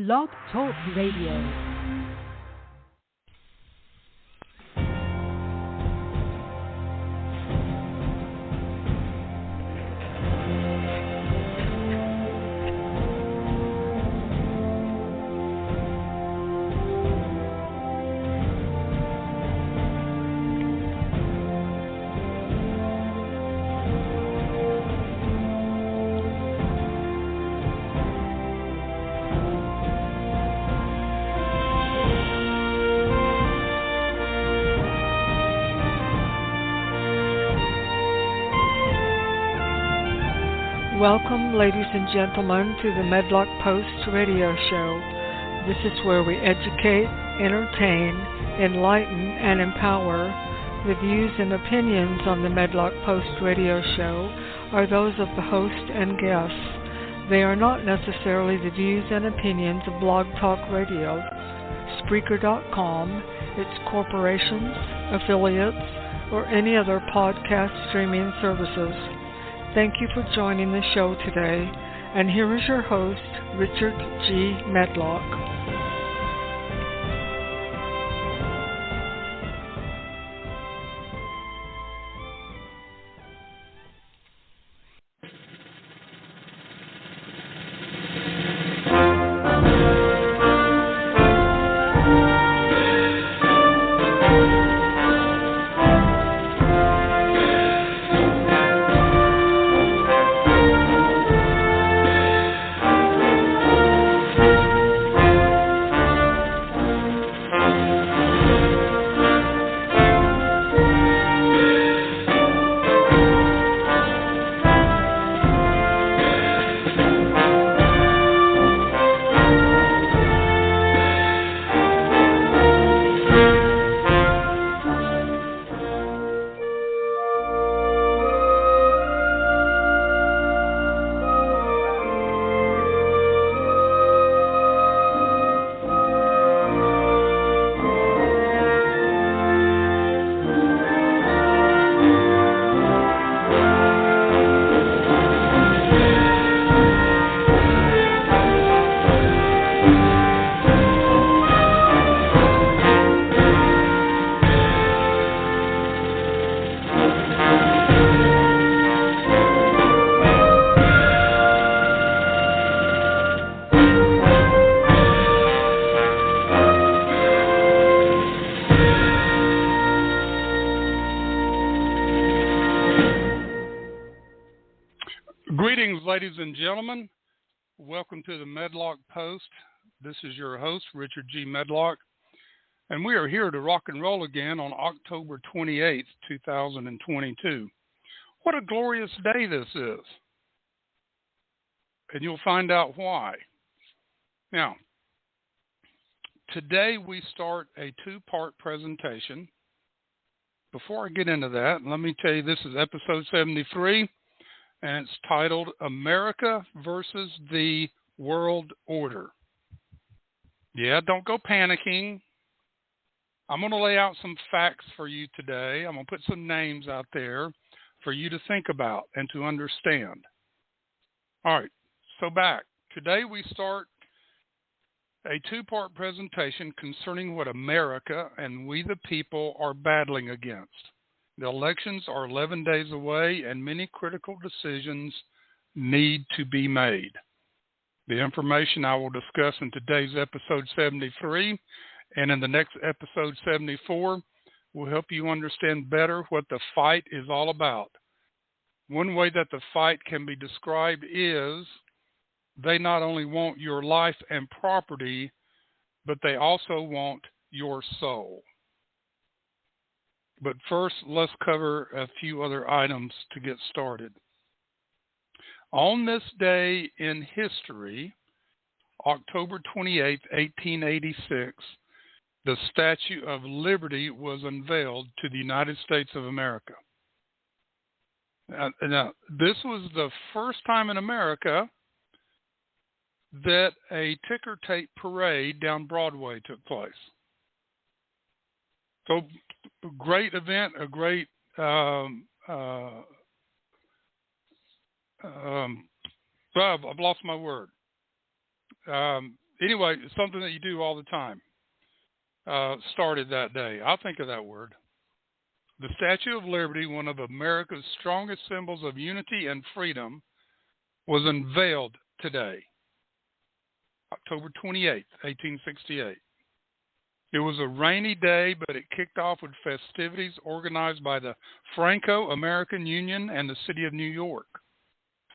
Blog Talk Radio. Welcome, ladies and gentlemen, to the Medlock Post radio show. This is where we educate, entertain, enlighten, and empower. The views and opinions on the Medlock Post radio show are those of the host and guests. They are not necessarily the views and opinions of Blog Talk Radio, Spreaker.com, its corporations, affiliates, or any other podcast streaming services. Thank you for joining the show today, and here is your host, Richard G. Medlock. Ladies and gentlemen, welcome to the Medlock Post. This is your host, Richard G. Medlock, and we are here to rock and roll again on October 28th, 2022. What a glorious day this is, and you'll find out why. Now, today we start a two-part presentation. Before I get into that, let me tell you this is episode 73. And it's titled America versus the World Order. Yeah, don't go panicking. I'm going to lay out some facts for you today. I'm going to put some names out there for you to think about and to understand. All right, so back. Today we start a two-part presentation concerning what America and we the people are battling against. The elections are 11 days away, and many critical decisions need to be made. The information I will discuss in today's episode 73 and in the next episode 74 will help you understand better what the fight is all about. One way that the fight can be described is they not only want your life and property, but they also want your soul. But first, let's cover a few other items to get started. On this day in history, October 28, 1886, the Statue of Liberty was unveiled to the United States of America. Now, this was the first time in America that a ticker tape parade down Broadway took place. So, a great event, a great I've lost my word. anyway, something that you do all the time started that day. I'll think of that word. The Statue of Liberty, one of America's strongest symbols of unity and freedom, was unveiled today, October 28th, 1868. It was a rainy day, but it kicked off with festivities organized by the Franco-American Union and the City of New York.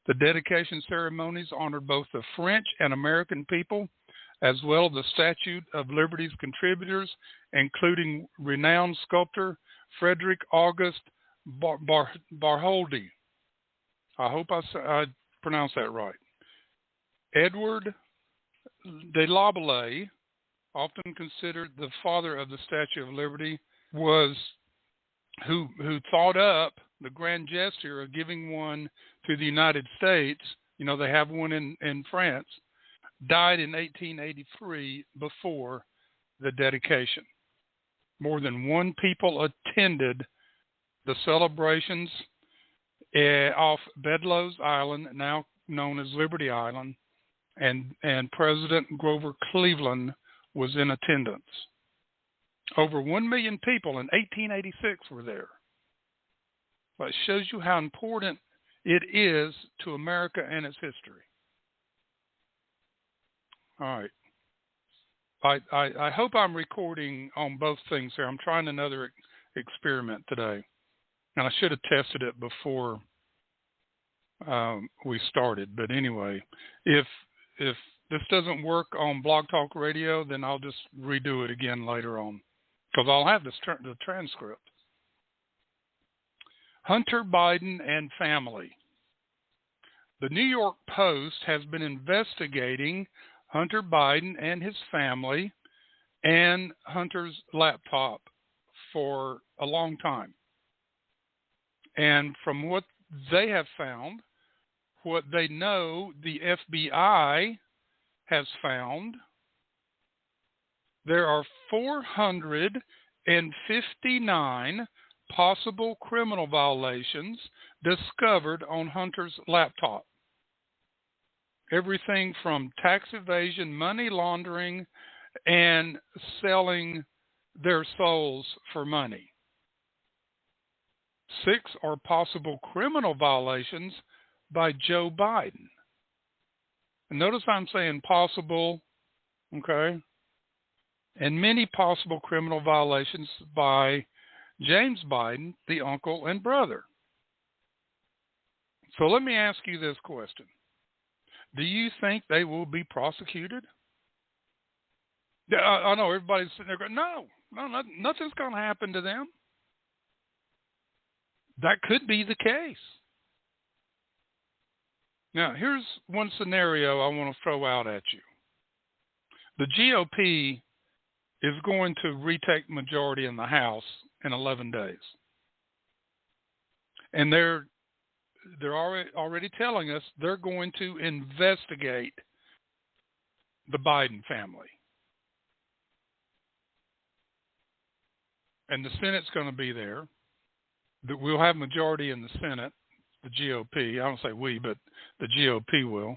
The dedication ceremonies honored both the French and American people, as well as the Statue of Liberty's contributors, including renowned sculptor Frederick August Bartholdi. I hope I pronounced that right. Edward de Laboulaye, often considered the father of the Statue of Liberty, was who thought up the grand gesture of giving one to the United States. You know, they have one in France. Died in 1883 before the dedication. More than one people attended the celebrations off Bedloe's Island, now known as Liberty Island, and President Grover Cleveland was in attendance. Over 1 million people in 1886 were there. But it shows you how important it is to America and its history. All right. I hope I'm recording on both things here. I'm trying another experiment today. And I should have tested it before we started. But anyway, if this doesn't work on Blog Talk Radio, then I'll just redo it again later on, because I'll have the transcript. Hunter Biden and family. The New York Post has been investigating Hunter Biden and his family and Hunter's laptop for a long time. And from what they have found, what they know the FBI has found, there are 459 possible criminal violations discovered on Hunter's laptop. Everything from tax evasion, money laundering, and selling their souls for money. 6 are possible criminal violations by Joe Biden. And notice I'm saying possible, okay? And many possible criminal violations by James Biden, the uncle and brother. So let me ask you this question. Do you think they will be prosecuted? I know everybody's sitting there going, no, nothing's going to happen to them. That could be the case. Now, here's one scenario I want to throw out at you. The GOP is going to retake majority in the House in 11 days. And they're already telling us they're going to investigate the Biden family. And the Senate's going to be there. We'll have majority in the Senate, the GOP. I don't say we, but the GOP will.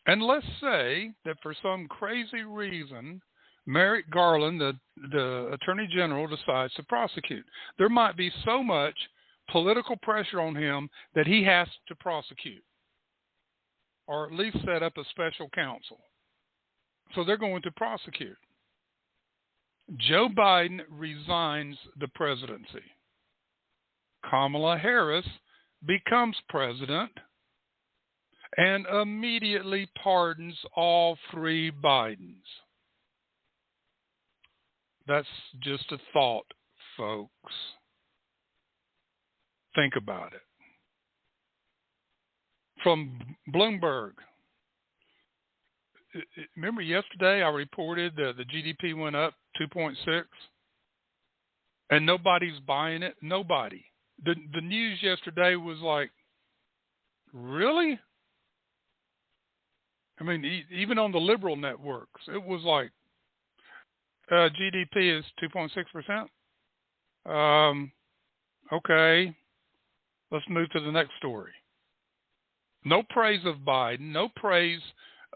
And let's say that for some crazy reason, Merrick Garland, the Attorney General, decides to prosecute. There might be so much political pressure on him that he has to prosecute, or at least set up a special counsel. So they're going to prosecute. Joe Biden resigns the presidency. Kamala Harris becomes president and immediately pardons all 3 Bidens. That's just a thought, folks. Think about it. From Bloomberg. Remember yesterday I reported that the GDP went up 2.6 and nobody's buying it? Nobody. The news yesterday was like, really? I mean, even on the liberal networks, it was like, GDP is 2.6%. Okay, let's move to the next story. No praise of Biden, no praise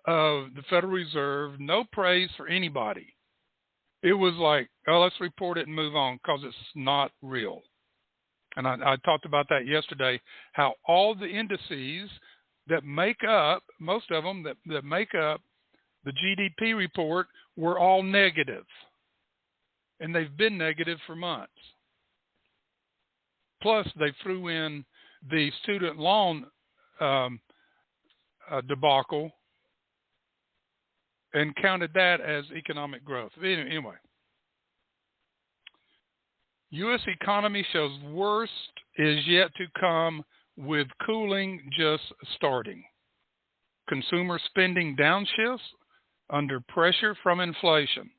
of the Federal Reserve, no praise for anybody. It was like, oh, let's report it and move on because it's not real. And I talked about that yesterday, how all the indices that make up, most of them that make up the GDP report were all negative. And they've been negative for months. Plus, they threw in the student loan debacle and counted that as economic growth. Anyway, U.S. economy shows worst is yet to come, with cooling just starting. Consumer spending downshifts under pressure from inflation.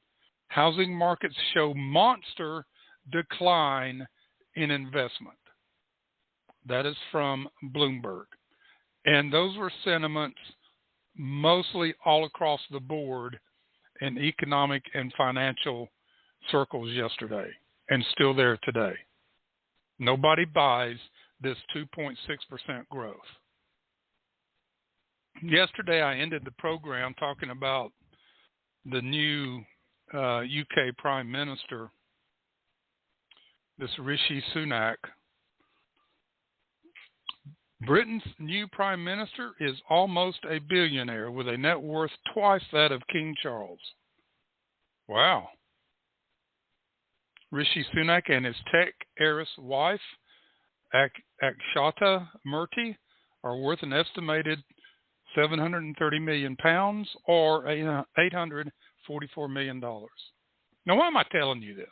Housing markets show monster decline in investment. That is from Bloomberg. And those were sentiments mostly all across the board in economic and financial circles yesterday, and still there today. Nobody buys this 2.6% growth. Yesterday, I ended the program talking about the new UK Prime Minister, this Rishi Sunak. Britain's new Prime Minister is almost a billionaire with a net worth twice that of King Charles. Wow. Rishi Sunak and his tech heiress wife, Akshata Murthy, are worth an estimated £730 million or $844 million. Now, why am I telling you this?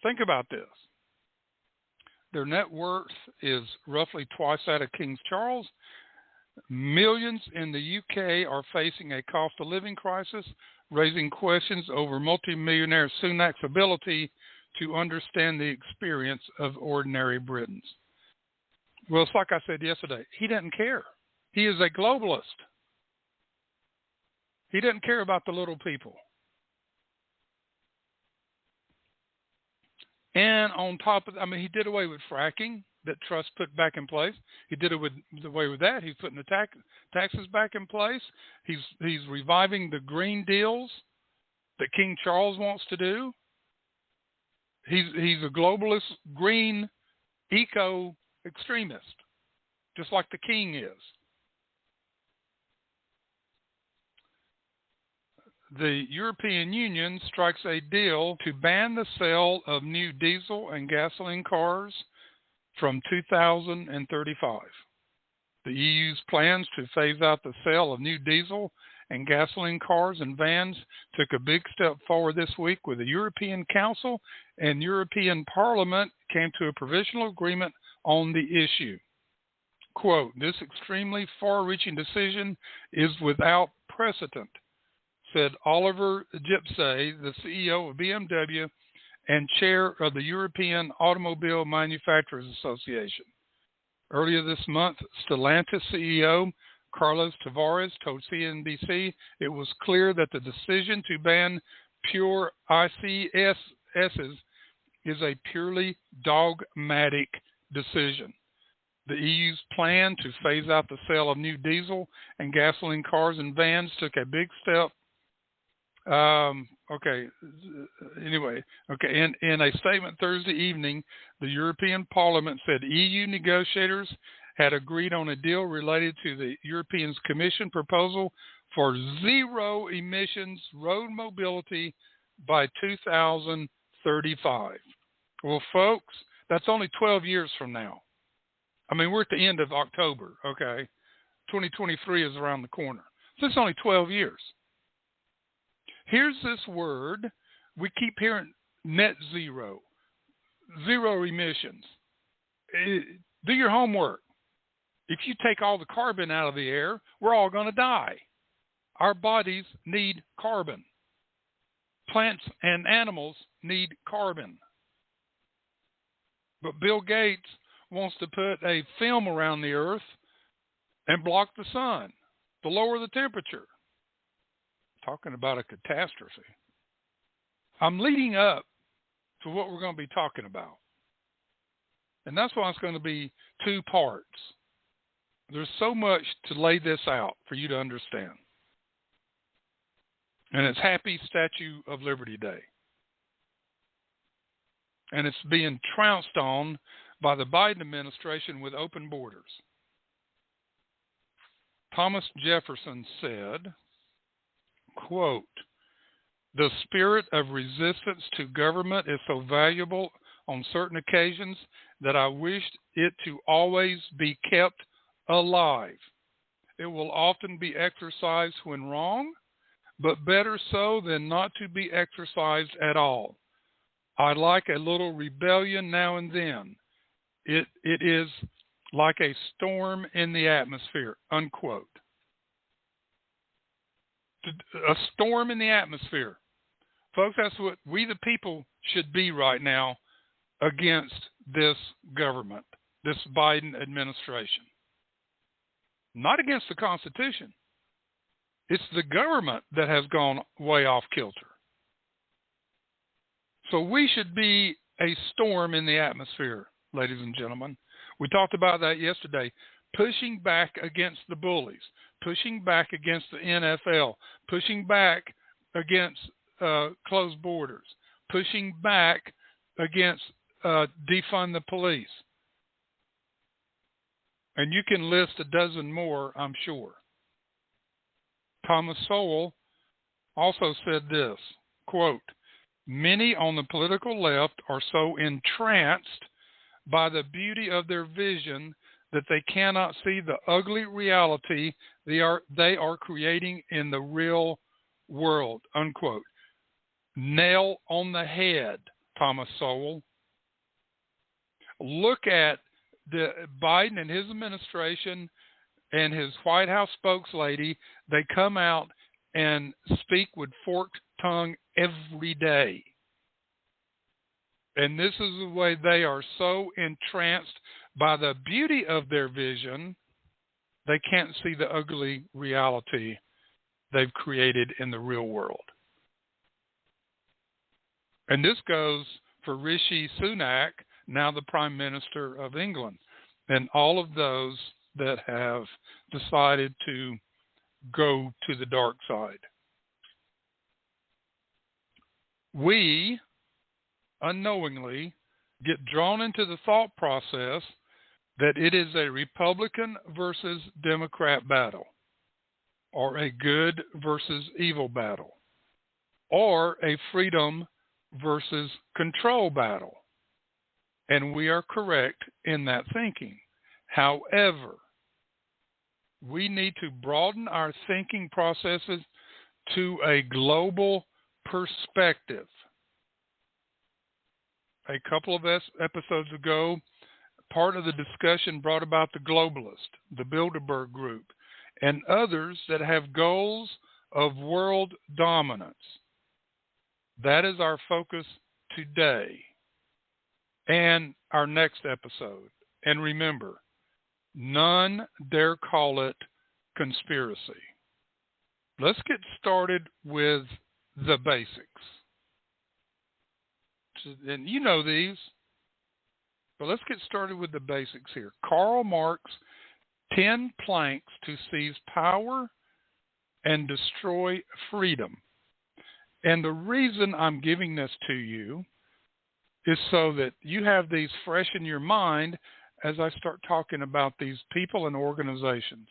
Think about this. Their net worth is roughly twice that of King Charles. Millions in the UK are facing a cost of living crisis, raising questions over multimillionaire Sunak's ability to understand the experience of ordinary Britons. Well, it's like I said yesterday, he doesn't care. He is a globalist. He doesn't care about the little people. And on top of, he did away with fracking that Truss put back in place. He did away with that. He's putting the taxes back in place. He's reviving the green deals that King Charles wants to do. He's a globalist, green, eco extremist, just like the king is. The European Union strikes a deal to ban the sale of new diesel and gasoline cars from 2035. The EU's plans to phase out the sale of new diesel and gasoline cars and vans took a big step forward this week, with the European Council and European Parliament came to a provisional agreement on the issue. Quote, "This extremely far-reaching decision is without precedent," said Oliver Gypsy, the CEO of BMW and chair of the European Automobile Manufacturers Association. Earlier this month, Stellantis CEO Carlos Tavares told CNBC it was clear that the decision to ban pure ICSs is a purely dogmatic decision. The EU's plan to phase out the sale of new diesel and gasoline cars and vans took a big step. In a statement Thursday evening, the European Parliament said EU negotiators had agreed on a deal related to the European Commission proposal for zero emissions road mobility by 2035. Well, folks, that's only 12 years from now. We're at the end of October, okay? 2023 is around the corner. So it's only 12 years. Here's this word. We keep hearing net zero, zero emissions. Do your homework. If you take all the carbon out of the air, we're all going to die. Our bodies need carbon. Plants and animals need carbon. But Bill Gates wants to put a film around the earth and block the sun to lower the temperature. Talking about a catastrophe. I'm leading up to what we're going to be talking about. And that's why it's going to be two parts. There's so much to lay this out for you to understand. And it's Happy Statue of Liberty Day. And it's being trounced on by the Biden administration with open borders. Thomas Jefferson said, quote, "The spirit of resistance to government is so valuable on certain occasions that I wished it to always be kept alive. It will often be exercised when wrong, but better so than not to be exercised at all. I like a little rebellion now and then. It is like a storm in the atmosphere," unquote. A storm in the atmosphere. Folks, that's what we the people should be right now against this government, this Biden administration. Not against the Constitution. It's the government that has gone way off kilter. So we should be a storm in the atmosphere, ladies and gentlemen. We talked about that yesterday. Pushing back against the bullies, pushing back against the NFL, pushing back against closed borders, pushing back against defund the police. And you can list a dozen more, I'm sure. Thomas Sowell also said this, quote, "Many on the political left are so entranced by the beauty of their vision that they cannot see the ugly reality they are creating in the real world," unquote. Nail on the head, Thomas Sowell. Look at the Biden and his administration and his White House spokeslady. They come out and speak with forked tongue every day. And this is the way they are so entranced by the beauty of their vision, they can't see the ugly reality they've created in the real world. And this goes for Rishi Sunak, now the Prime Minister of England, and all of those that have decided to go to the dark side. We unknowingly get drawn into the thought process that it is a Republican versus Democrat battle, or a good versus evil battle, or a freedom versus control battle. And we are correct in that thinking. However, we need to broaden our thinking processes to a global perspective. A couple of episodes ago, part of the discussion brought about the globalist, the Bilderberg Group, and others that have goals of world dominance. That is our focus today and our next episode. And remember, none dare call it conspiracy. Let's get started with the basics. And you know these, but let's get started with the basics here. Karl Marx, 10 planks to seize power and destroy freedom. And the reason I'm giving this to you is so that you have these fresh in your mind as I start talking about these people and organizations.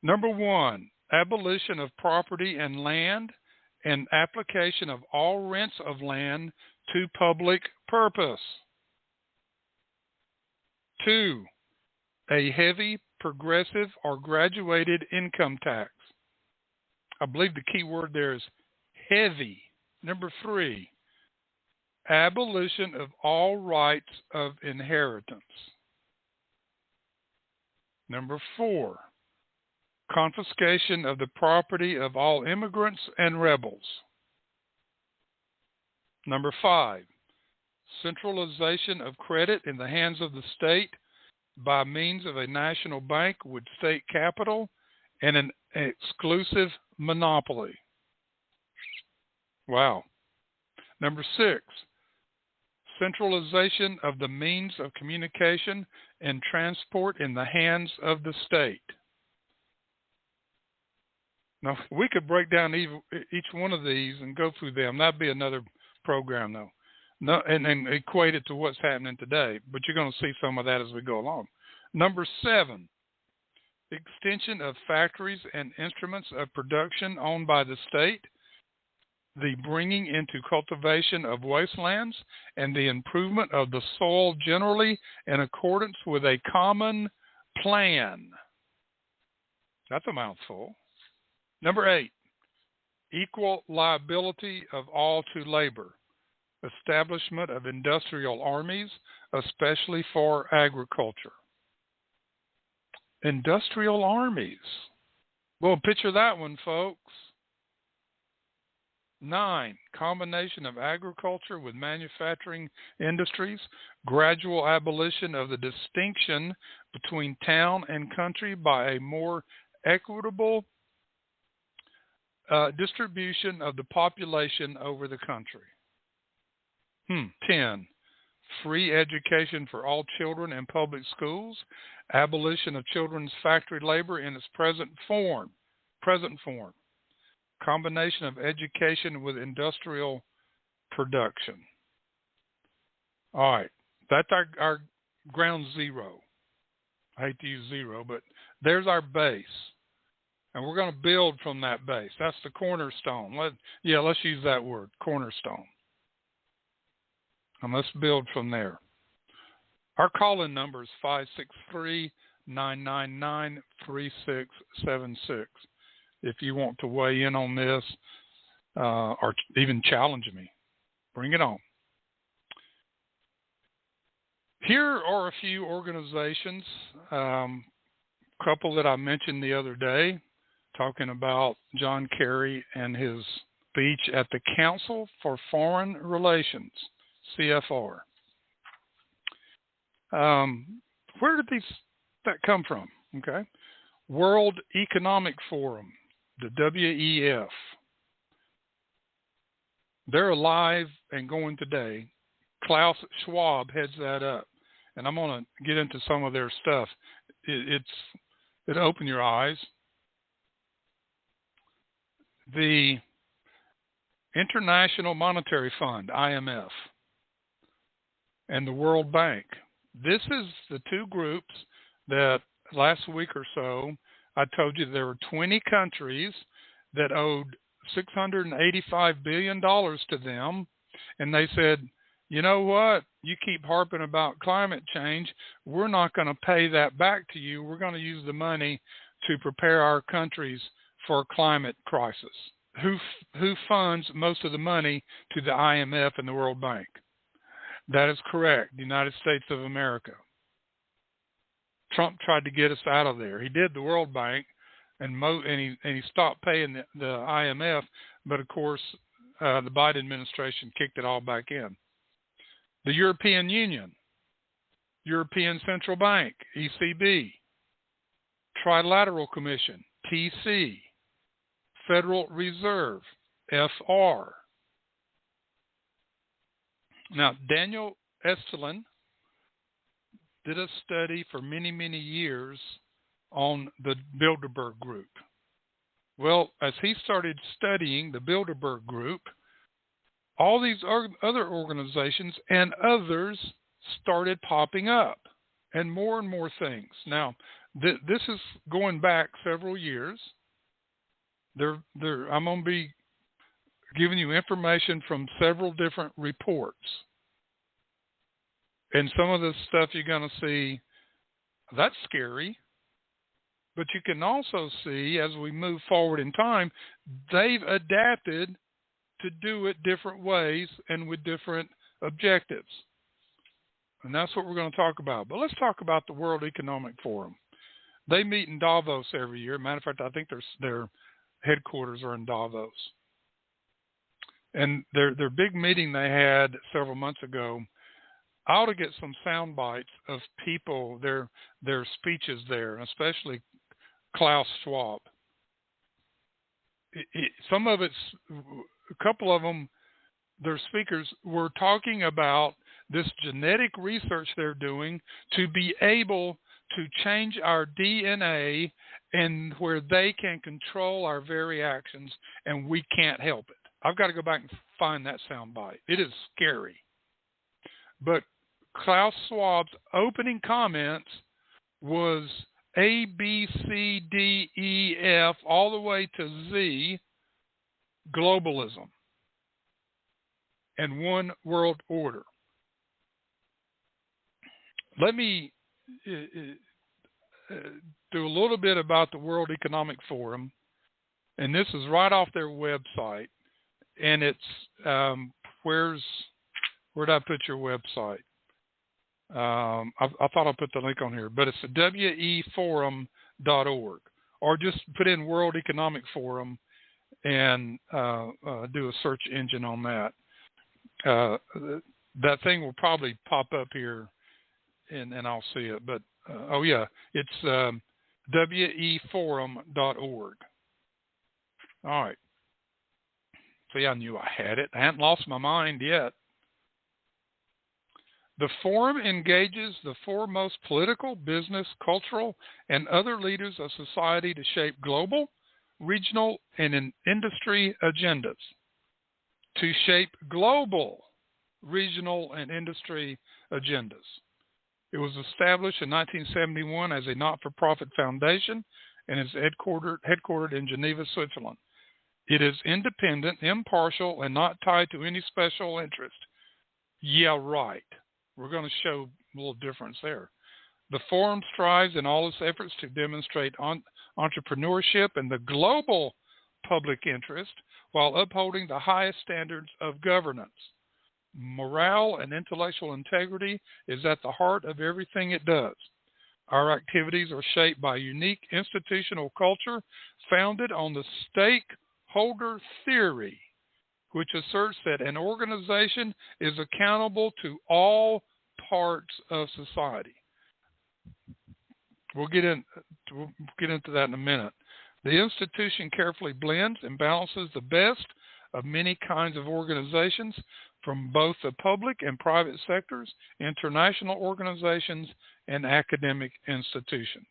Number 1, abolition of property and land and application of all rents of land to public purpose. 2, a heavy, progressive, or graduated income tax. I believe the key word there is heavy. Number 3, abolition of all rights of inheritance. Number 4, confiscation of the property of all immigrants and rebels. Number 5, centralization of credit in the hands of the state by means of a national bank with state capital and an exclusive monopoly. Wow. Number 6, centralization of the means of communication and transport in the hands of the state. Now, we could break down each one of these and go through them. That'd be another program, though. No, and equate it to what's happening today. But you're going to see some of that as we go along. Number 7, extension of factories and instruments of production owned by the state, the bringing into cultivation of wastelands, and the improvement of the soil generally in accordance with a common plan. That's a mouthful. Number 8, equal liability of all to labor, establishment of industrial armies, especially for agriculture. Industrial armies. Well, picture that one, folks. 9, combination of agriculture with manufacturing industries, gradual abolition of the distinction between town and country by a more equitable distribution of the population over the country. 10, free education for all children in public schools, abolition of children's factory labor in its present form, combination of education with industrial production. All right, that's our ground zero. I hate to use zero, but there's our base. And we're going to build from that base. That's the cornerstone. Let's use that word, cornerstone. And let's build from there. Our call-in number is 563-999-3676. If you want to weigh in on this or even challenge me, bring it on. Here are a few organizations, couple that I mentioned the other day, talking about John Kerry and his speech at the Council for Foreign Relations, CFR. Where did that come from? Okay, World Economic Forum, the WEF. They're alive and going today. Klaus Schwab heads that up, and I'm going to get into some of their stuff. It'll open your eyes. The International Monetary Fund, IMF, and the World Bank. This is the two groups that last week or so I told you there were 20 countries that owed $685 billion to them, and they said, you know what, you keep harping about climate change, we're not going to pay that back to you. We're going to use the money to prepare our countries for climate crisis. Who funds most of the money to the IMF and the World Bank? That is correct, the United States of America. Trump tried to get us out of there. He did the World Bank, and he stopped paying the IMF, but of course the Biden administration kicked it all back in. The European Union, European Central Bank, ECB, Trilateral Commission, TC, Federal Reserve, FR. Now, Daniel Estlin did a study for many, many years on the Bilderberg Group. Well, as he started studying the Bilderberg Group, all these other organizations and others started popping up, and more things. Now, this is going back several years. I'm going to be giving you information from several different reports. And some of the stuff you're going to see, that's scary. But you can also see, as we move forward in time, they've adapted to do it different ways and with different objectives. And that's what we're going to talk about. But let's talk about the World Economic Forum. They meet in Davos every year. Matter of fact, I think their headquarters are in Davos. And their big meeting they had several months ago, I ought to get some sound bites of people, their speeches there, especially Klaus Schwab. Some of it's, a couple of them, their speakers were talking about this genetic research they're doing to be able to change our DNA, and where they can control our very actions and we can't help it. I've got to go back and find that soundbite. It is scary. But Klaus Schwab's opening comments was A, B, C, D, E, F, all the way to Z, globalism and one world order. Let me do a little bit about the World Economic Forum, and this is right off their website. And it's where did I put your website? I thought I put the link on here, but it's weforum.org, or just put in World Economic Forum and do a search engine on that. That thing will probably pop up here, and I'll see it. But oh yeah, it's weforum.org. All right. See, I knew I had it. I hadn't lost my mind yet. The forum engages the foremost political, business, cultural, and other leaders of society to shape global, regional, and industry agendas. To shape global, regional, and industry agendas. It was established in 1971 as a not-for-profit foundation and is headquartered in Geneva, Switzerland. It is independent, impartial, and not tied to any special interest. Yeah, right. We're going to show a little difference there. The forum strives in all its efforts to demonstrate entrepreneurship and the global public interest while upholding the highest standards of governance. Morale and intellectual integrity is at the heart of everything it does. Our activities are shaped by unique institutional culture founded on the stakeholder theory, which asserts that an organization is accountable to all parts of society. We'll get into that in a minute. The institution carefully blends and balances the best of many kinds of organizations from both the public and private sectors, international organizations, and academic institutions.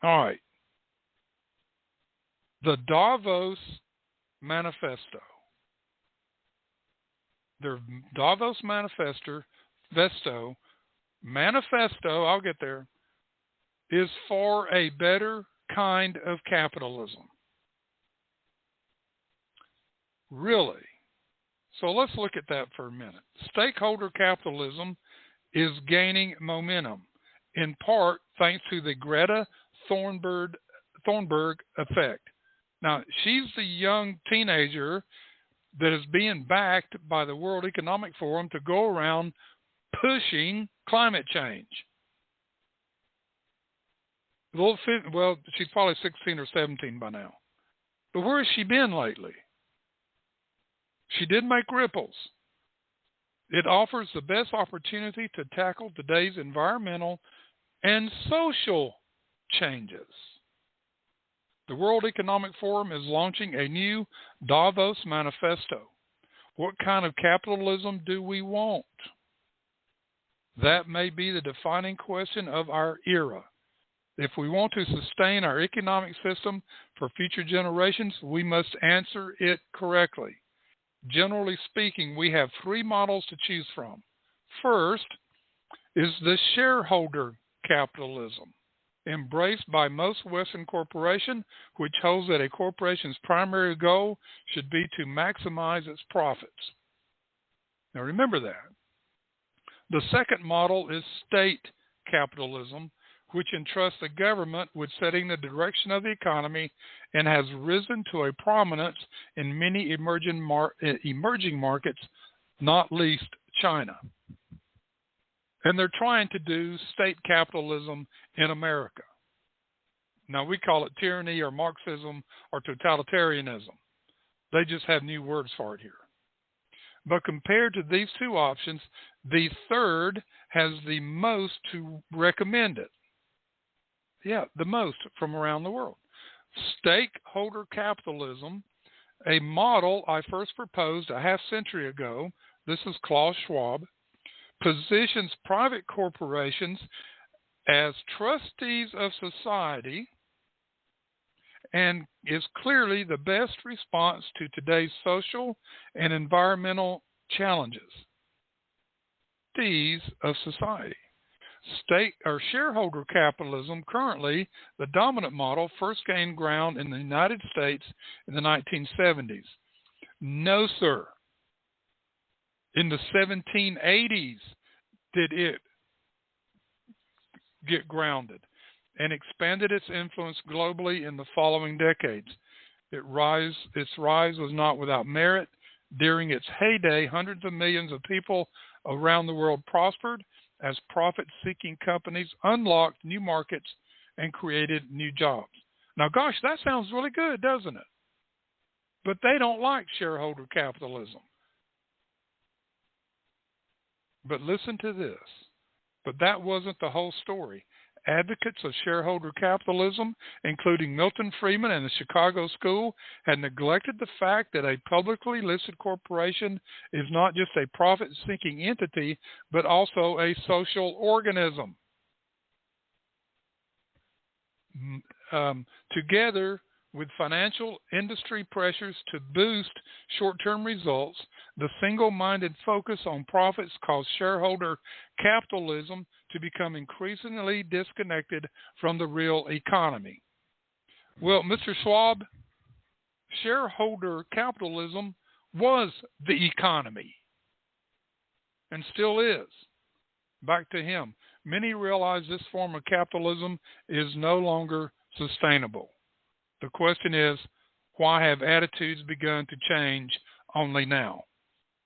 All right. The Davos Manifesto. Their Davos Manifesto, I'll get there, is for a better kind of capitalism. Really? So let's look at that for a minute. Stakeholder capitalism is gaining momentum, in part thanks to the Greta Thunberg effect. Now, she's the young teenager that is being backed by the World Economic Forum to go around pushing climate change. Well, she's probably 16 or 17 by now. But where has she been lately? She did make ripples. It offers the best opportunity to tackle today's environmental and social changes. The World Economic Forum is launching a new Davos Manifesto. What kind of capitalism do we want? That may be the defining question of our era. If we want to sustain our economic system for future generations, we must answer it correctly. Generally speaking, we have three models to choose from. First is the shareholder capitalism, embraced by most Western corporations, which holds that a corporation's primary goal should be to maximize its profits. Now remember that. The second model is state capitalism, which entrusts the government with setting the direction of the economy and has risen to a prominence in many emerging markets, not least China. And they're trying to do state capitalism in America. Now, we call it tyranny or Marxism or totalitarianism. They just have new words for it here. But compared to these two options, the third has the most to recommend it. Yeah, the most from around the world. Stakeholder capitalism, a model I first proposed a half century ago. This is Klaus Schwab. positions private corporations as trustees of society and is clearly the best response to today's social and environmental challenges. Trustees of society. State or shareholder capitalism, currently the dominant model, first gained ground in the United States in the 1970s. No, sir. In the 1780s did it get grounded and expanded its influence globally in the following decades. Its rise was not without merit. During its heyday, hundreds of millions of people around the world prospered as profit-seeking companies unlocked new markets and created new jobs. Now, gosh, that sounds really good, doesn't it? But they don't like shareholder capitalism. But listen to this. But that wasn't the whole story. Advocates of shareholder capitalism, including Milton Friedman and the Chicago School, had neglected the fact that a publicly listed corporation is not just a profit-seeking entity, but also a social organism. Together with financial industry pressures to boost short-term results, the single-minded focus on profits caused shareholder capitalism to become increasingly disconnected from the real economy. Well, Mr. Schwab, shareholder capitalism was the economy and still is. Back to him. Many realize this form of capitalism is no longer sustainable. The question is, why have attitudes begun to change only now?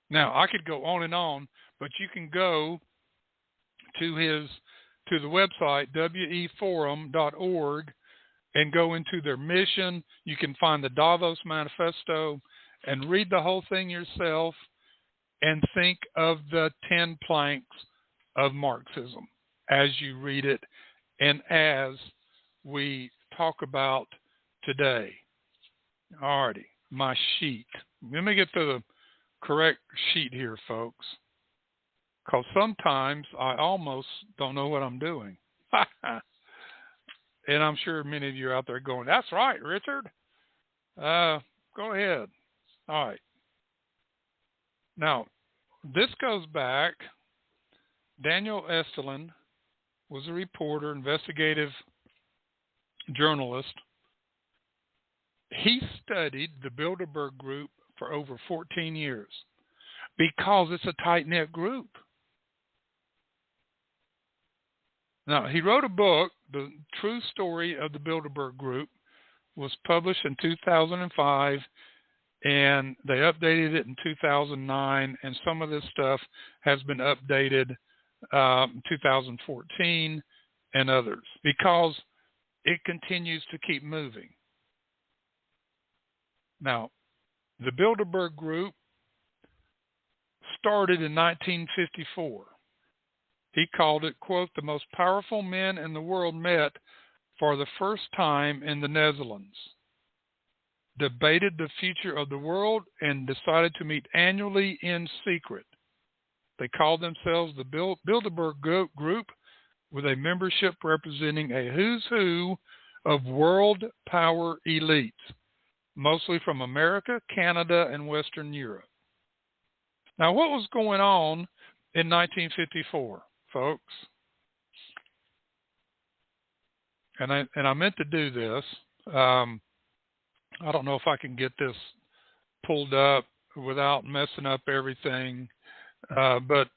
Now, I could go on and on, but you can go to the website, weforum.org, and go into their mission. You can find the Davos Manifesto and read the whole thing yourself and think of the 10 planks of Marxism as you read it and as we talk about today. Alrighty, my sheet. Let me get to the correct sheet here, folks, because sometimes I almost don't know what I'm doing. And I'm sure many of you are out there going, that's right, Richard. Go ahead. All right. Now, this goes back. Daniel Estlin was a reporter, investigative journalist. He studied the Bilderberg Group for over 14 years because it's a tight-knit group. Now, he wrote a book, The True Story of the Bilderberg Group, was published in 2005, and they updated it in 2009, and some of this stuff has been updated in 2014 and others because it continues to keep moving. Now, the Bilderberg Group started in 1954. He called it, quote, the most powerful men in the world met for the first time in the Netherlands, debated the future of the world, and decided to meet annually in secret. They called themselves the Bilderberg Group, with a membership representing a who's who of world power elites, mostly from America, Canada, and Western Europe. Now, what was going on in 1954, folks? And I meant to do this. I don't know if I can get this pulled up without messing up everything, but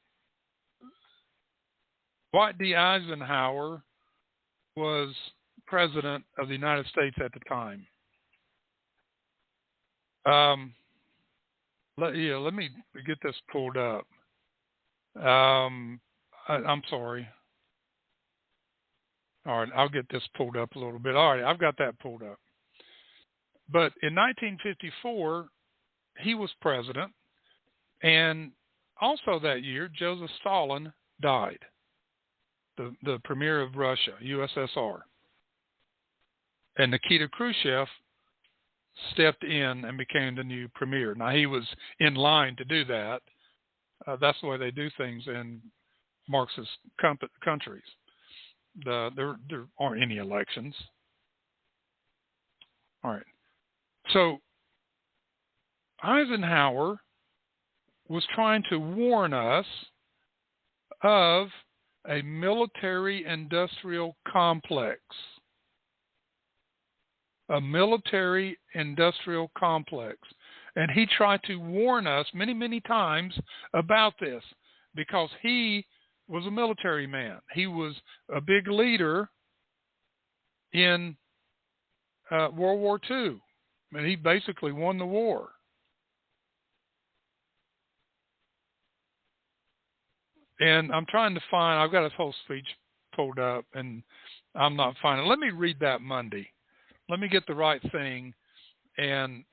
Dwight D. Eisenhower was president of the United States at the time. Let me get this pulled up. I'm sorry. All right, I'll get this pulled up a little bit. All right, I've got that pulled up. But in 1954, he was president, and also that year, Joseph Stalin died, the premier of Russia, USSR. And Nikita Khrushchev stepped in and became the new premier. Now, he was in line to do that. That's the way they do things in Marxist countries. There aren't any elections. All right. So Eisenhower was trying to warn us of a military-industrial complex. A military-industrial complex. And he tried to warn us many, many times about this because he was a military man. He was a big leader in World War II. And he basically won the war. And I'm trying to find, I've got his whole speech pulled up, and I'm not finding it. Let me read that Monday. Let me get the right thing, and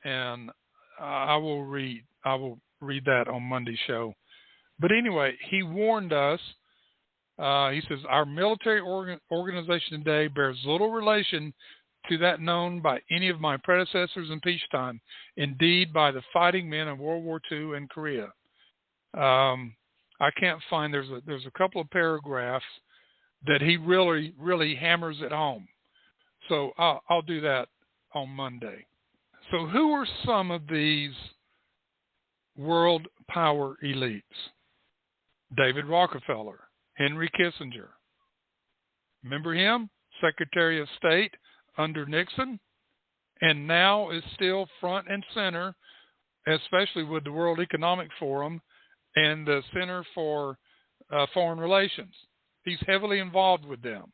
I will read that on Monday's show. But anyway, he warned us. He says, our military organization today bears little relation to that known by any of my predecessors in peacetime, indeed by the fighting men of World War II and Korea. I can't find, there's a couple of paragraphs that he really, really hammers it home. So I'll do that on Monday. So who are some of these world power elites? David Rockefeller, Henry Kissinger. Remember him? Secretary of State under Nixon, and now is still front and center, especially with the World Economic Forum and the Center for Foreign Relations. He's heavily involved with them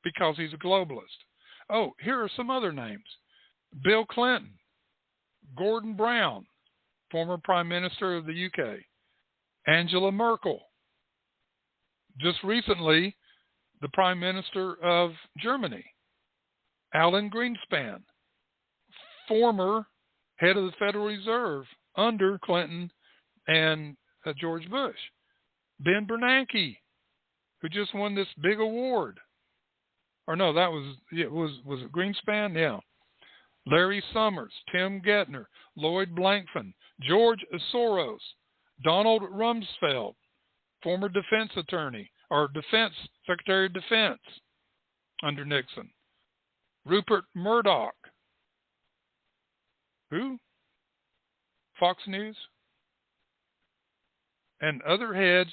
because he's a globalist. Oh, here are some other names. Bill Clinton, Gordon Brown, former Prime Minister of the UK, Angela Merkel, just recently the Prime Minister of Germany, Alan Greenspan, former head of the Federal Reserve under Clinton and George Bush, Ben Bernanke, who just won this big award. Or no, that was it Greenspan? Yeah. Larry Summers, Tim Geithner, Lloyd Blankfein, George Soros, Donald Rumsfeld, former defense attorney or Secretary of Defense under Nixon, Rupert Murdoch, who? Fox News, and other heads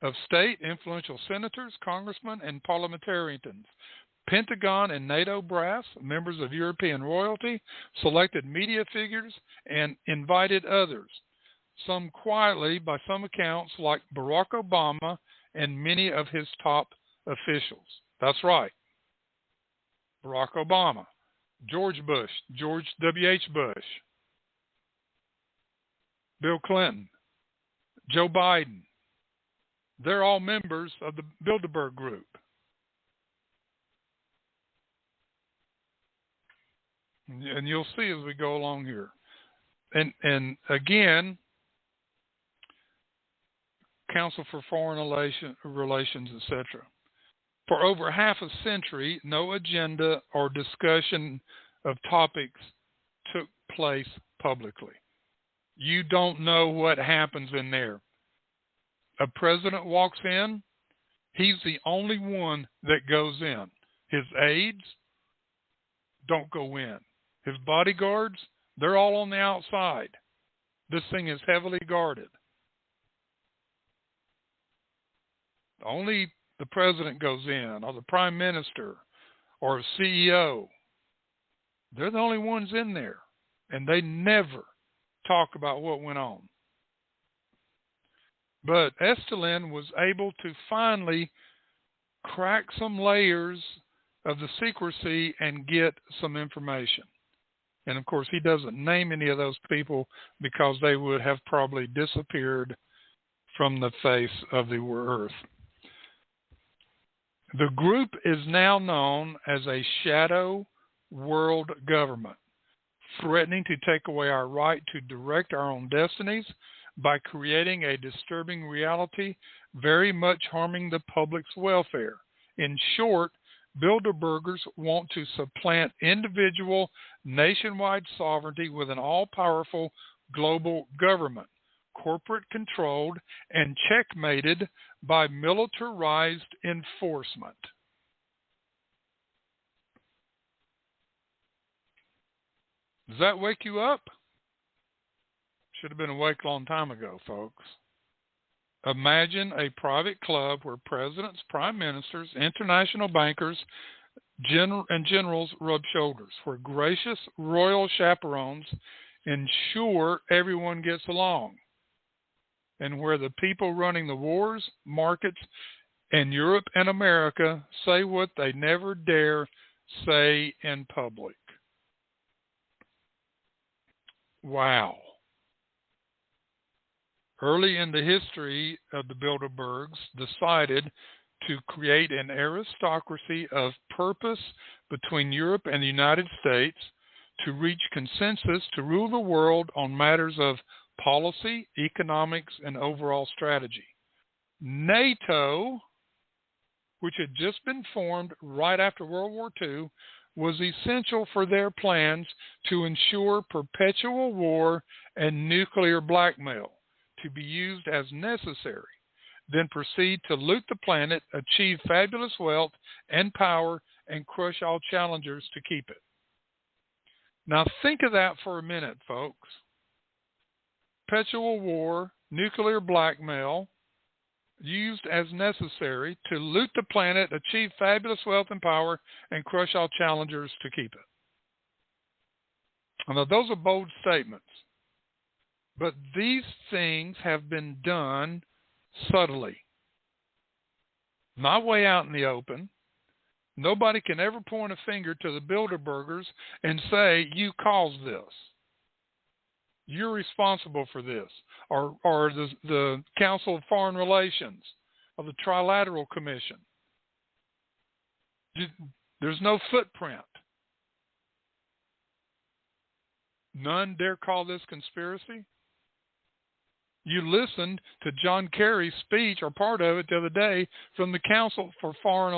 of state, influential senators, congressmen, and parliamentarians, Pentagon and NATO brass, members of European royalty, selected media figures, and invited others, some quietly by some accounts like Barack Obama and many of his top officials. That's right. Barack Obama, George Bush, George W.H. Bush, Bill Clinton, Joe Biden. They're all members of the Bilderberg Group. And you'll see as we go along here. And again, Council for Foreign Relations, etc. For over half a century, no agenda or discussion of topics took place publicly. You don't know what happens in there. A president walks in, he's the only one that goes in. His aides don't go in. His bodyguards, they're all on the outside. This thing is heavily guarded. Only the president goes in, or the prime minister, or a CEO. They're the only ones in there, and they never talk about what went on. But Estelin was able to finally crack some layers of the secrecy and get some information. And, of course, he doesn't name any of those people because they would have probably disappeared from the face of the earth. The group is now known as a shadow world government, threatening to take away our right to direct our own destinies by creating a disturbing reality, very much harming the public's welfare. In short, Bilderbergers want to supplant individual nationwide sovereignty with an all-powerful global government. corporate-controlled and checkmated by militarized enforcement. Does that wake you up? Should have been awake a long time ago, folks. Imagine a private club where presidents, prime ministers, international bankers, and generals rub shoulders, where gracious royal chaperones ensure everyone gets along, and where the people running the wars, markets, and Europe and America say what they never dare say in public. Wow. Early in the history of the Bilderbergs, decided to create an aristocracy of purpose between Europe and the United States to reach consensus to rule the world on matters of policy, economics, and overall strategy. NATO, which had just been formed right after World War II, was essential for their plans to ensure perpetual war and nuclear blackmail to be used as necessary, then proceed to loot the planet, achieve fabulous wealth and power, and crush all challengers to keep it. Now think of that for a minute, folks. Perpetual war, nuclear blackmail, used as necessary to loot the planet, achieve fabulous wealth and power, and crush all challengers to keep it. Now, those are bold statements, but these things have been done subtly, not way out in the open. Nobody can ever point a finger to the Bilderbergers and say, you caused this. You're responsible for this. Or the Council of Foreign Relations, or the Trilateral Commission. There's no footprint. None dare call this conspiracy. You listened to John Kerry's speech, or part of it, the other day from the Council for Foreign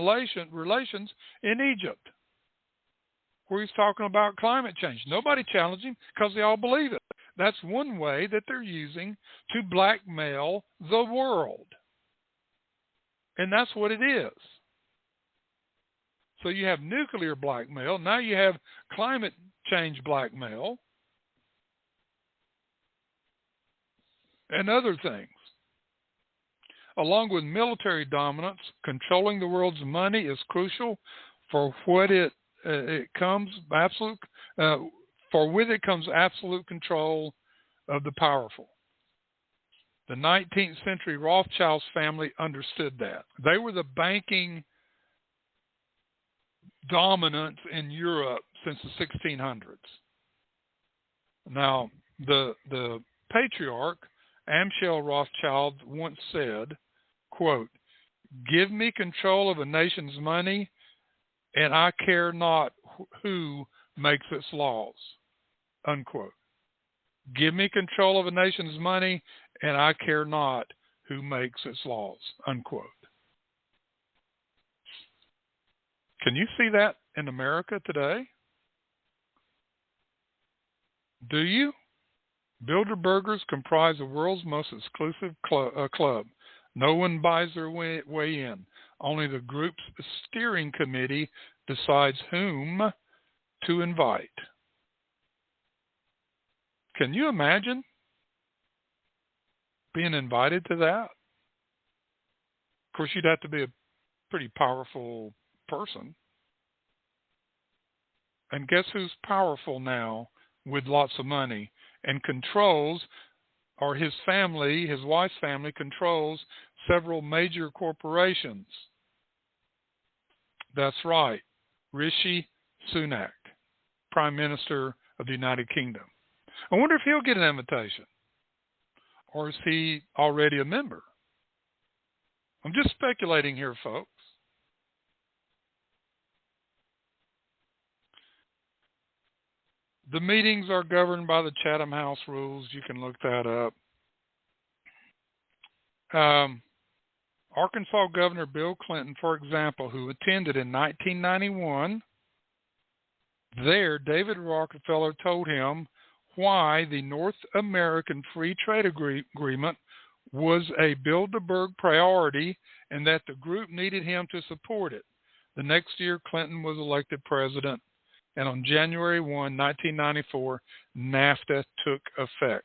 Relations in Egypt, where he's talking about climate change. Nobody challenged him because they all believe it. That's one way that they're using to blackmail the world. And that's what it is. So you have nuclear blackmail. Now you have climate change blackmail. And other things. Along with military dominance, controlling the world's money is crucial for what it comes absolute. For with it comes absolute control of the powerful. The 19th century Rothschilds family understood that. They were the banking dominance in Europe since the 1600s. Now, the patriarch, Amschel Rothschild, once said, quote, "Give me control of a nation's money, and I care not who makes its laws," unquote. Give me control of a nation's money, and I care not who makes its laws, unquote. Can you see that in America today? Do you? Bilderbergers comprise the world's most exclusive club. No one buys their way in. Only the group's steering committee decides whom to invite. Can you imagine being invited to that? Of course, you'd have to be a pretty powerful person. And guess who's powerful now with lots of money and controls, or his family, his wife's family, controls several major corporations? That's right, Rishi Sunak, Prime Minister of the United Kingdom. I wonder if he'll get an invitation, or is he already a member? I'm just speculating here, folks. The meetings are governed by the Chatham House rules. You can look that up. Arkansas Governor Bill Clinton, for example, who attended in 1991, there David Rockefeller told him why the North American Free Trade Agreement was a Bilderberg priority and that the group needed him to support it. The next year, Clinton was elected president, and on January 1, 1994, NAFTA took effect.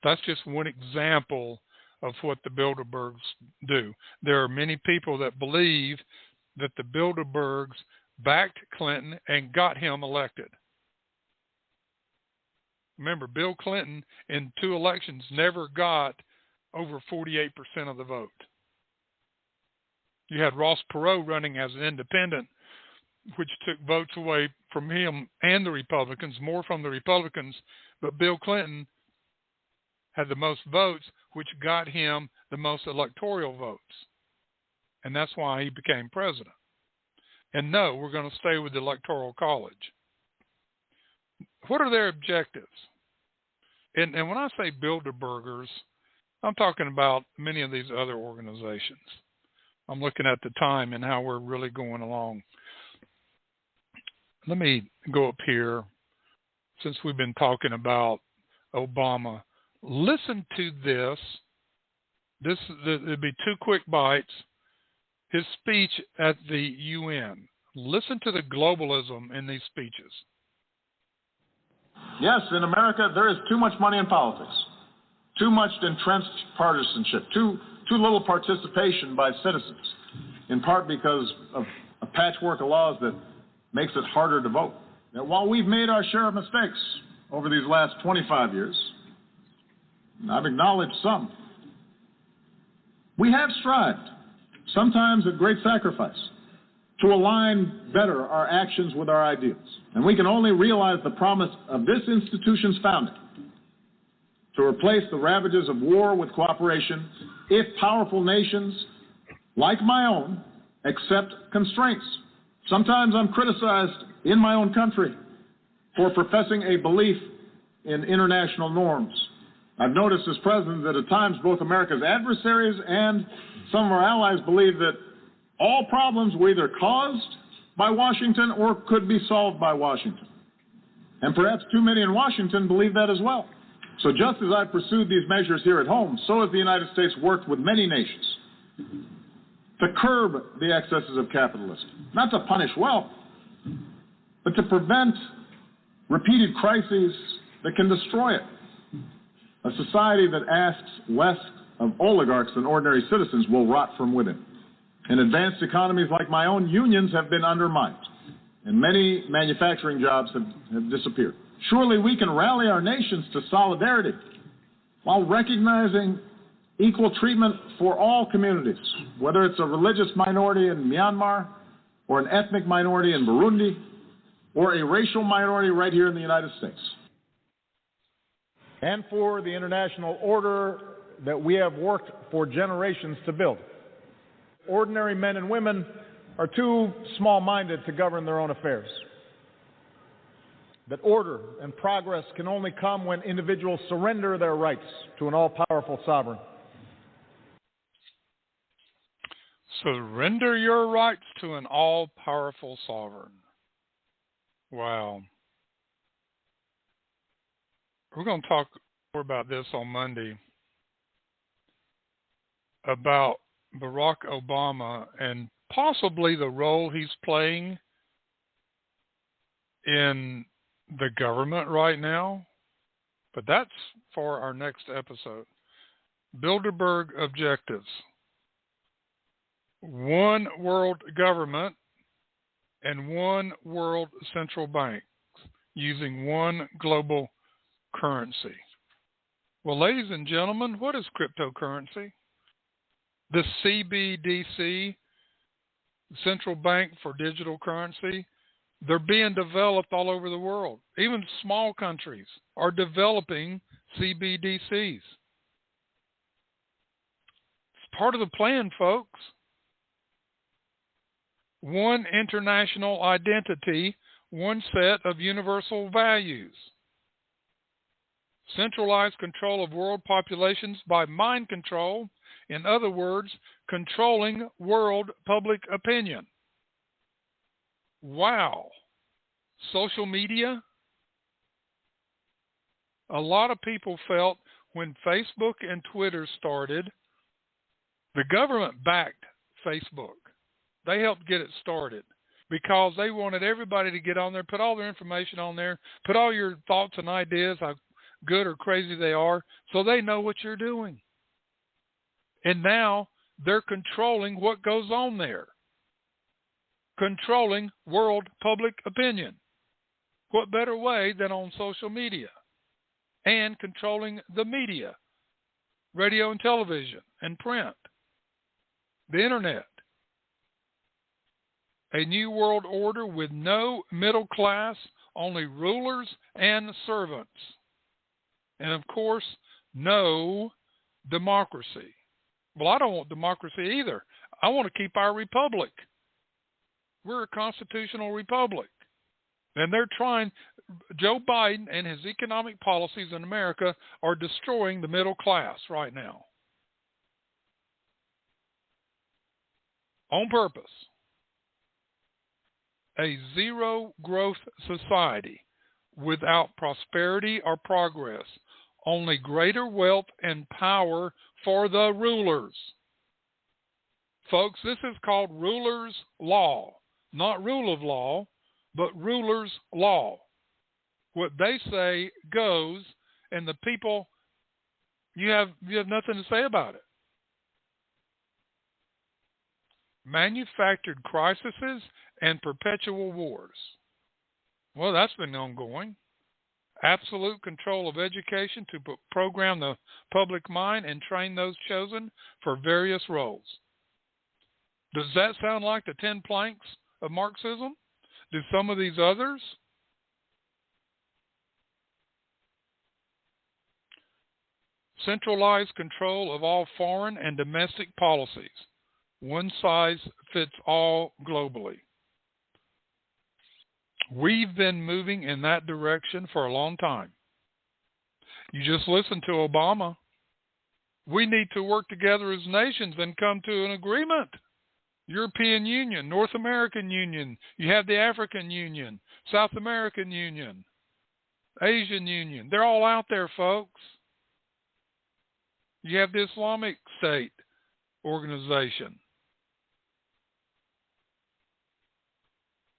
That's just one example of what the Bilderbergs do. There are many people that believe that the Bilderbergs backed Clinton and got him elected. Remember, Bill Clinton in 2 elections never got over 48% of the vote. You had Ross Perot running as an independent, which took votes away from him and the Republicans, more from the Republicans, but Bill Clinton had the most votes, which got him the most electoral votes. And that's why he became president. And no, we're going to stay with the Electoral College. What are their objectives? And when I say Bilderbergers, I'm talking about many of these other organizations. I'm looking at the time and how we're really going along. Let me go up here, since we've been talking about Obama. Listen to this. It'd be 2 quick bites. His speech at the UN. Listen to the globalism in these speeches. Yes, in America, there is too much money in politics, too much entrenched partisanship, too little participation by citizens, in part because of a patchwork of laws that makes it harder to vote. Now, while we've made our share of mistakes over these last 25 years, and I've acknowledged some, we have strived, sometimes at great sacrifice, to align better our actions with our ideals. And we can only realize the promise of this institution's founding to replace the ravages of war with cooperation if powerful nations, like my own, accept constraints. Sometimes I'm criticized in my own country for professing a belief in international norms. I've noticed as president that at times both America's adversaries and some of our allies believe that all problems were either caused by Washington or could be solved by Washington. And perhaps too many in Washington believe that as well. So just as I've pursued these measures here at home, so has the United States worked with many nations to curb the excesses of capitalism, not to punish wealth, but to prevent repeated crises that can destroy it. A society that asks less of oligarchs than ordinary citizens will rot from within. In advanced economies like my own, unions have been undermined, and many manufacturing jobs have disappeared. Surely we can rally our nations to solidarity while recognizing equal treatment for all communities, whether it's a religious minority in Myanmar or an ethnic minority in Burundi or a racial minority right here in the United States. And for the international order that we have worked for generations to build. Ordinary men and women are too small-minded to govern their own affairs. That order and progress can only come when individuals surrender their rights to an all-powerful sovereign. Surrender your rights to an all-powerful sovereign. Wow. We're going to talk more about this on Monday, about Barack Obama and possibly the role he's playing in the government right now. But that's for our next episode. Bilderberg objectives. One world government and one world central bank using one global currency. Well, ladies and gentlemen, what is cryptocurrency? The CBDC, Central Bank for Digital Currency, they're being developed all over the world. Even small countries are developing CBDCs. It's part of the plan, folks. One international identity, one set of universal values. Centralized control of world populations by mind control. In other words, controlling world public opinion. Wow. Social media, A lot of people felt when Facebook and Twitter started, the government backed Facebook. They helped get it started because they wanted everybody to get on there, put all their information on there, put all your thoughts and ideas, how good or crazy they are, so they know what you're doing. And now they're controlling what goes on there, controlling world public opinion. What better way than on social media? And controlling the media, radio and television and print, the internet. A new world order with no middle class, only rulers and servants. And of course, no democracy. Well, I don't want democracy either. I want to keep our republic. We're a constitutional republic. And they're trying, Joe Biden and his economic policies in America are destroying the middle class right now. On purpose. A zero growth society without prosperity or progress. Only greater wealth and power for the rulers. Folks, this is called ruler's law. Not rule of law, but ruler's law. What they say goes, and the people, you have nothing to say about it. Manufactured crises and perpetual wars. Well, that's been ongoing. Absolute control of education to program the public mind and train those chosen for various roles. Does that sound like the 10 planks of Marxism? Do some of these others? Centralized control of all foreign and domestic policies. One size fits all globally. We've been moving in that direction for a long time. You just listen to Obama. We need to work together as nations and come to an agreement. European Union, North American Union, you have the African Union, South American Union, Asian Union. They're all out there, folks. You have the Islamic State organization.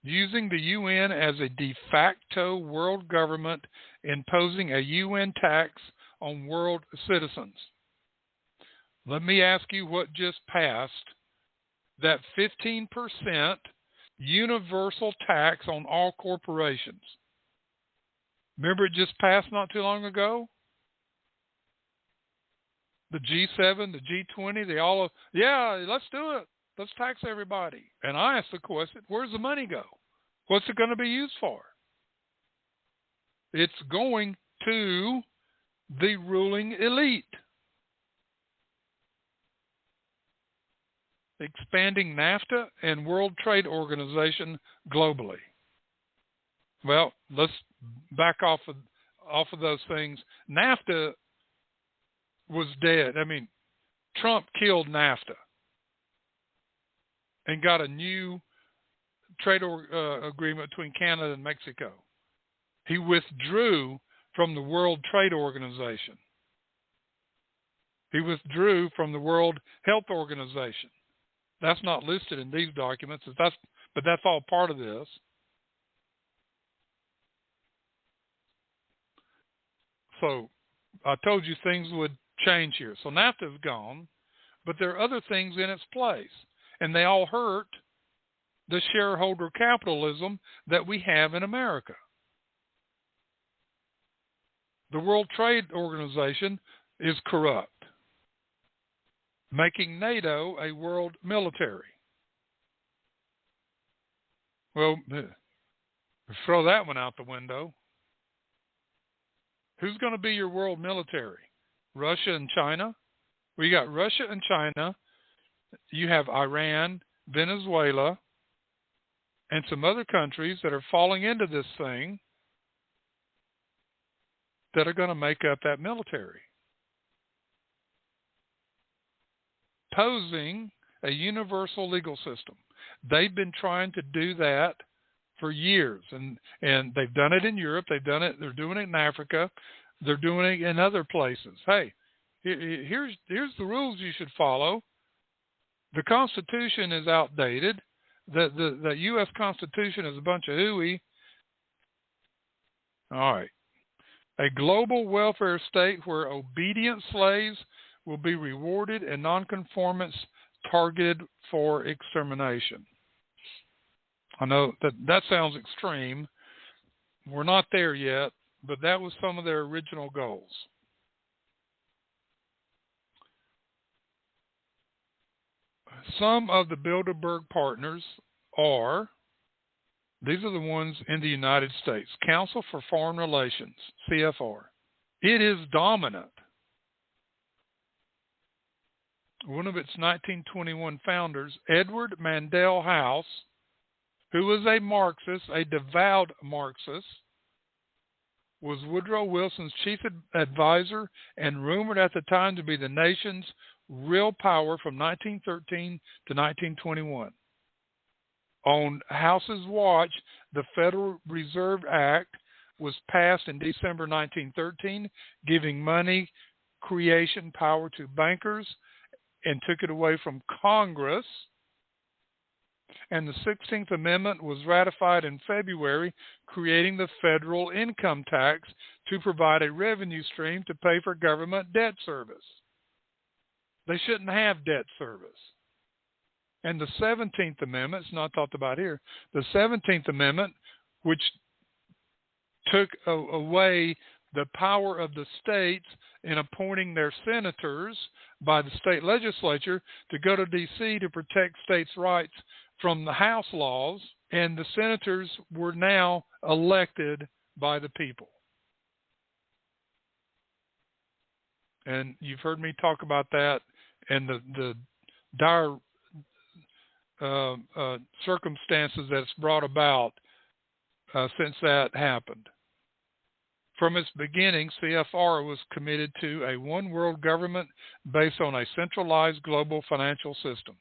Using the UN as a de facto world government, imposing a UN tax on world citizens. Let me ask you what just passed. That 15% universal tax on all corporations. Remember it just passed not too long ago? The G7, the G20, they all, yeah, let's do it. Let's tax everybody. And I asked the question, where's the money go? What's it going to be used for? It's going to the ruling elite. Expanding NAFTA and World Trade Organization globally. Well, let's back off of those things. NAFTA was dead. I mean, Trump killed NAFTA and got a new trade agreement between Canada and Mexico. He withdrew from the World Trade Organization. He withdrew from the World Health Organization. That's not listed in these documents, but that's all part of this. So I told you things would change here. So NAFTA is gone, but there are other things in its place, and they all hurt the shareholder capitalism that we have in America. The World Trade Organization is corrupt, making NATO a world military. Well, throw that one out the window. Who's going to be your world military? Russia and China? Well, you got Russia and China. You have Iran, Venezuela, and some other countries that are falling into this thing that are going to make up that military. Posing a universal legal system. They've been trying to do that for years, and they've done it in Europe. They're doing it in Africa. They're doing it in other places. Hey, here's the rules you should follow. The Constitution is outdated. The U.S. Constitution is a bunch of hooey. All right. A global welfare state where obedient slaves will be rewarded and nonconformists targeted for extermination. I know that sounds extreme. We're not there yet, but that was some of their original goals. Some of the Bilderberg partners these are the ones in the United States. Council for Foreign Relations, CFR. It is dominant. One of its 1921 founders, Edward Mandell House, who was a Marxist, a devout Marxist, was Woodrow Wilson's chief advisor and rumored at the time to be the nation's real power from 1913 to 1921. On House's watch, the Federal Reserve Act was passed in December 1913, giving money creation power to bankers and took it away from Congress. And the 16th Amendment was ratified in February, creating the federal income tax to provide a revenue stream to pay for government debt service. They shouldn't have debt service. And the 17th Amendment, it's not talked about here, the 17th Amendment, which took away the power of the states in appointing their senators by the state legislature to go to D.C. to protect states' rights from the House laws, and the senators were now elected by the people. And you've heard me talk about that and the dire circumstances that's brought about since that happened. From its beginning, CFR was committed to a one-world government based on a centralized global financial system.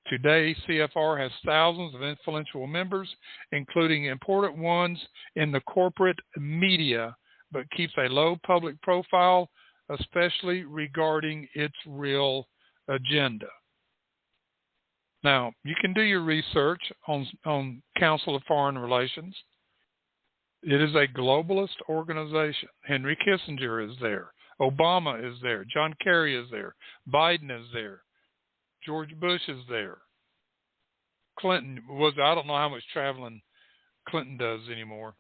Today, CFR has thousands of influential members, including important ones in the corporate media, but keeps a low public profile, especially regarding its real agenda. Now, you can do your research on Council of Foreign Relations. It is a globalist organization. Henry Kissinger is there. Obama is there. John Kerry is there. Biden is there. George Bush is there. Clinton was, I don't know how much traveling Clinton does anymore.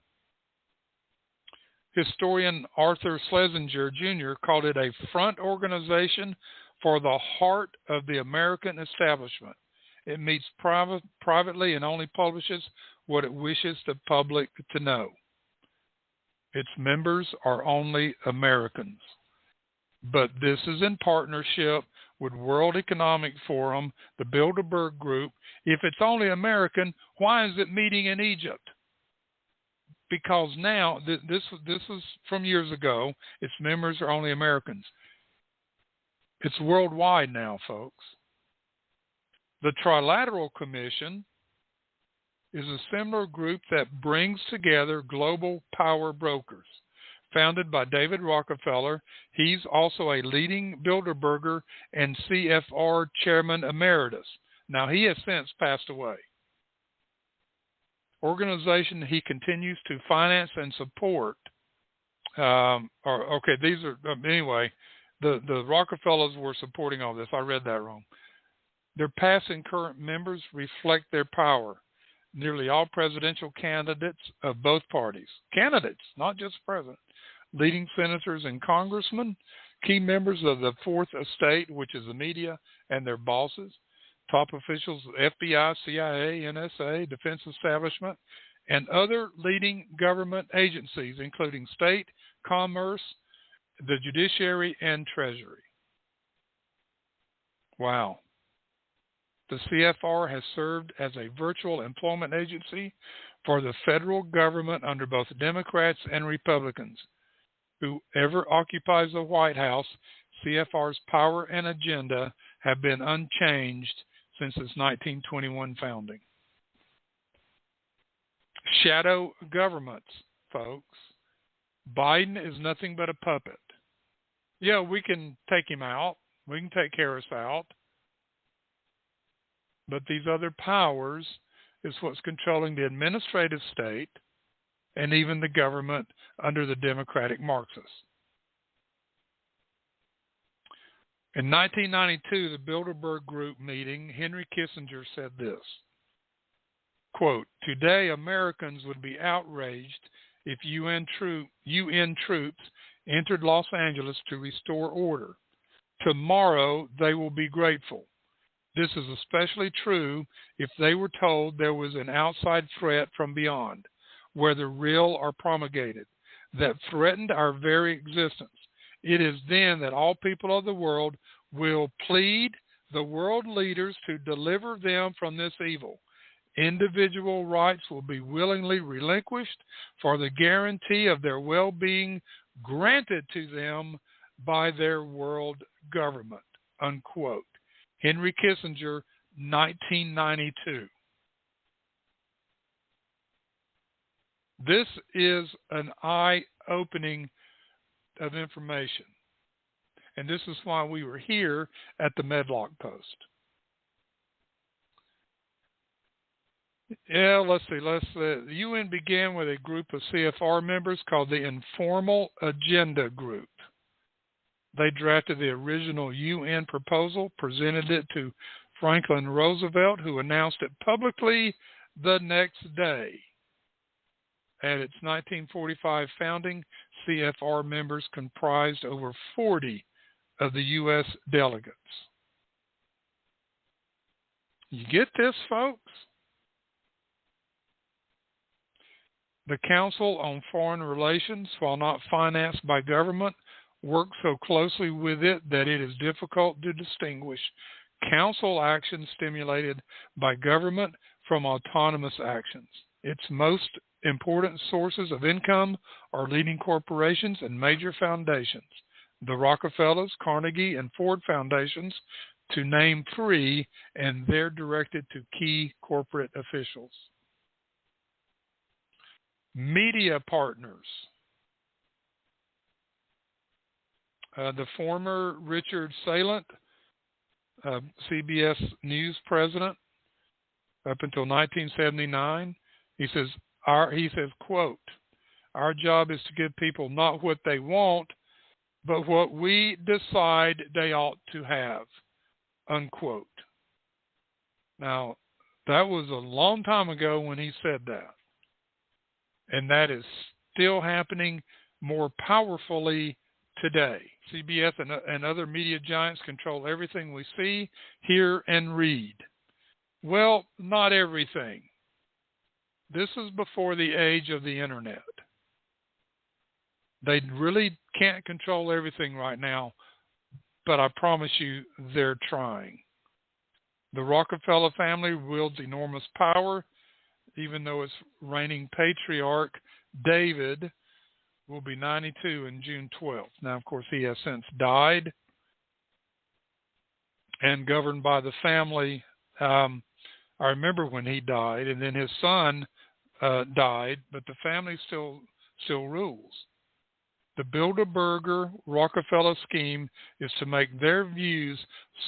Historian Arthur Schlesinger Jr. called it a front organization for the heart of the American establishment. It meets privately and only publishes what it wishes the public to know. Its members are only Americans. But this is in partnership with World Economic Forum, the Bilderberg Group. If it's only American, why is it meeting in Egypt? Because now, this is from years ago, its members are only Americans. It's worldwide now, folks. The Trilateral Commission is a similar group that brings together global power brokers. Founded by David Rockefeller, he's also a leading Bilderberger and CFR chairman emeritus. Now, he has since passed away. Organization he continues to finance and support. Anyway, the Rockefellers were supporting all this. I read that wrong. Their past and current members reflect their power. Nearly all presidential candidates of both parties, candidates, not just president, leading senators and congressmen, key members of the Fourth Estate, which is the media and their bosses, top officials of FBI, CIA, NSA, defense establishment, and other leading government agencies, including state, commerce, the judiciary, and treasury. Wow. The CFR has served as a virtual employment agency for the federal government under both Democrats and Republicans. Whoever occupies the White House, CFR's power and agenda have been unchanged since its 1921 founding. Shadow governments, folks. Biden is nothing but a puppet. Yeah, we can take him out. We can take Harris out. But these other powers is what's controlling the administrative state and even the government under the Democratic Marxists. In 1992, the Bilderberg Group meeting, Henry Kissinger said this, quote, "Today, Americans would be outraged if UN troops entered Los Angeles to restore order. Tomorrow, they will be grateful. This is especially true if they were told there was an outside threat from beyond, whether real or promulgated, that threatened our very existence. It is then that all people of the world will plead the world leaders to deliver them from this evil. Individual rights will be willingly relinquished for the guarantee of their well-being granted to them by their world government," unquote. Henry Kissinger, 1992. This is an eye-opening of information. And this is why we were here at the Medlock Post. Yeah, let's see. The UN began with a group of CFR members called the Informal Agenda Group. They drafted the original UN proposal, presented it to Franklin Roosevelt, who announced it publicly the next day. At its 1945 founding, CFR members comprised over 40 of the U.S. delegates. You get this, folks? The Council on Foreign Relations, while not financed by government, works so closely with it that it is difficult to distinguish council actions stimulated by government from autonomous actions. Its most important sources of income are leading corporations and major foundations, the Rockefellers, Carnegie, and Ford Foundations, to name 3, and they're directed to key corporate officials. Media partners. The former Richard Salent, CBS News president, up until 1979, he says, quote, "Our job is to give people not what they want, but what we decide they ought to have," unquote. Now, that was a long time ago when he said that. And that is still happening more powerfully today. CBS and other media giants control everything we see, hear, and read. Well, not everything. This is before the age of the internet. They really can't control everything right now, but I promise you they're trying. The Rockefeller family wields enormous power, even though its reigning patriarch, David, will be 92 in June 12th. Now, of course, he has since died and governed by the family. I remember when he died, and then his son died, but the family still rules. The Bilderberger Rockefeller scheme is to make their views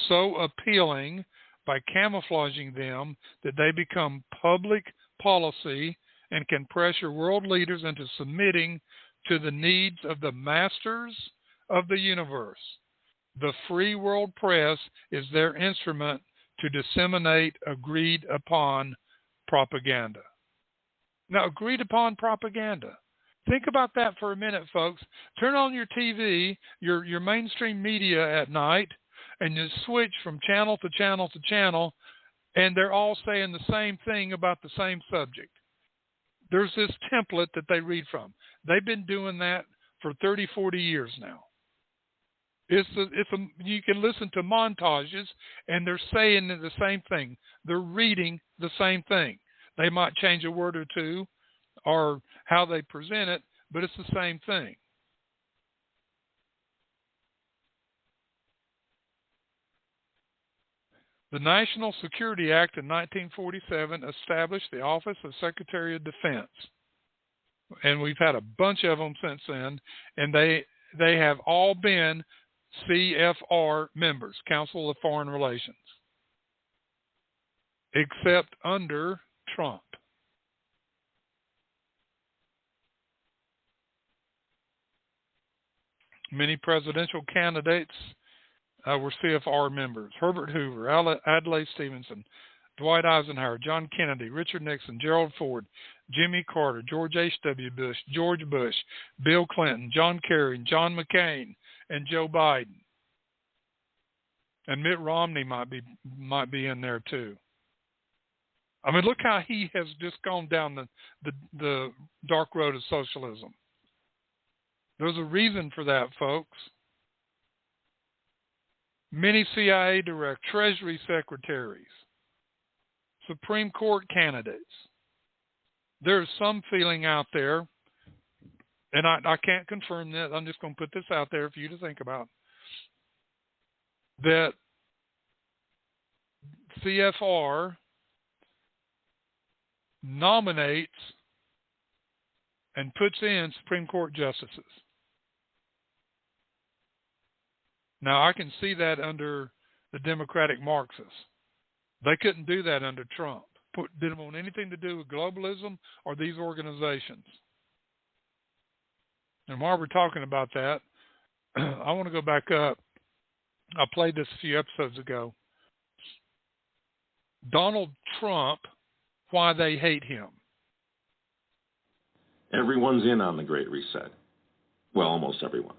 so appealing by camouflaging them that they become public policy and can pressure world leaders into submitting to the needs of the masters of the universe. The free world press is their instrument to disseminate agreed upon propaganda. Now, agreed upon propaganda. Think about that for a minute, folks. Turn on your TV, your mainstream media at night, and you switch from channel to channel to channel, and they're all saying the same thing about the same subject. There's this template that they read from. They've been doing that for 30, 40 years now. You can listen to montages, and they're saying the same thing. They're reading the same thing. They might change a word or two or how they present it, but it's the same thing. The National Security Act in 1947 established the Office of Secretary of Defense. and we've had a bunch of them since then, and they have all been CFR members, Council of Foreign Relations, except under Trump. Many presidential candidates were CFR members. Herbert Hoover, Adlai Stevenson, Dwight Eisenhower, John Kennedy, Richard Nixon, Gerald Ford, Jimmy Carter, George H.W. Bush, George Bush, Bill Clinton, John Kerry, John McCain, and Joe Biden. And Mitt Romney might be in there too. I mean, look how he has just gone down the dark road of socialism. There's a reason for that, folks. Many CIA directors, Treasury secretaries, Supreme Court candidates. There's some feeling out there, and I can't confirm that. I'm just going to put this out there for you to think about, that CFR nominates and puts in Supreme Court justices. Now, I can see that under the Democratic Marxists. They couldn't do that under Trump. Didn't want anything to do with globalism or these organizations. And while we're talking about that, I want to go back up. I played this a few episodes ago. Donald Trump, why they hate him. Everyone's in on the Great Reset. Well, almost everyone.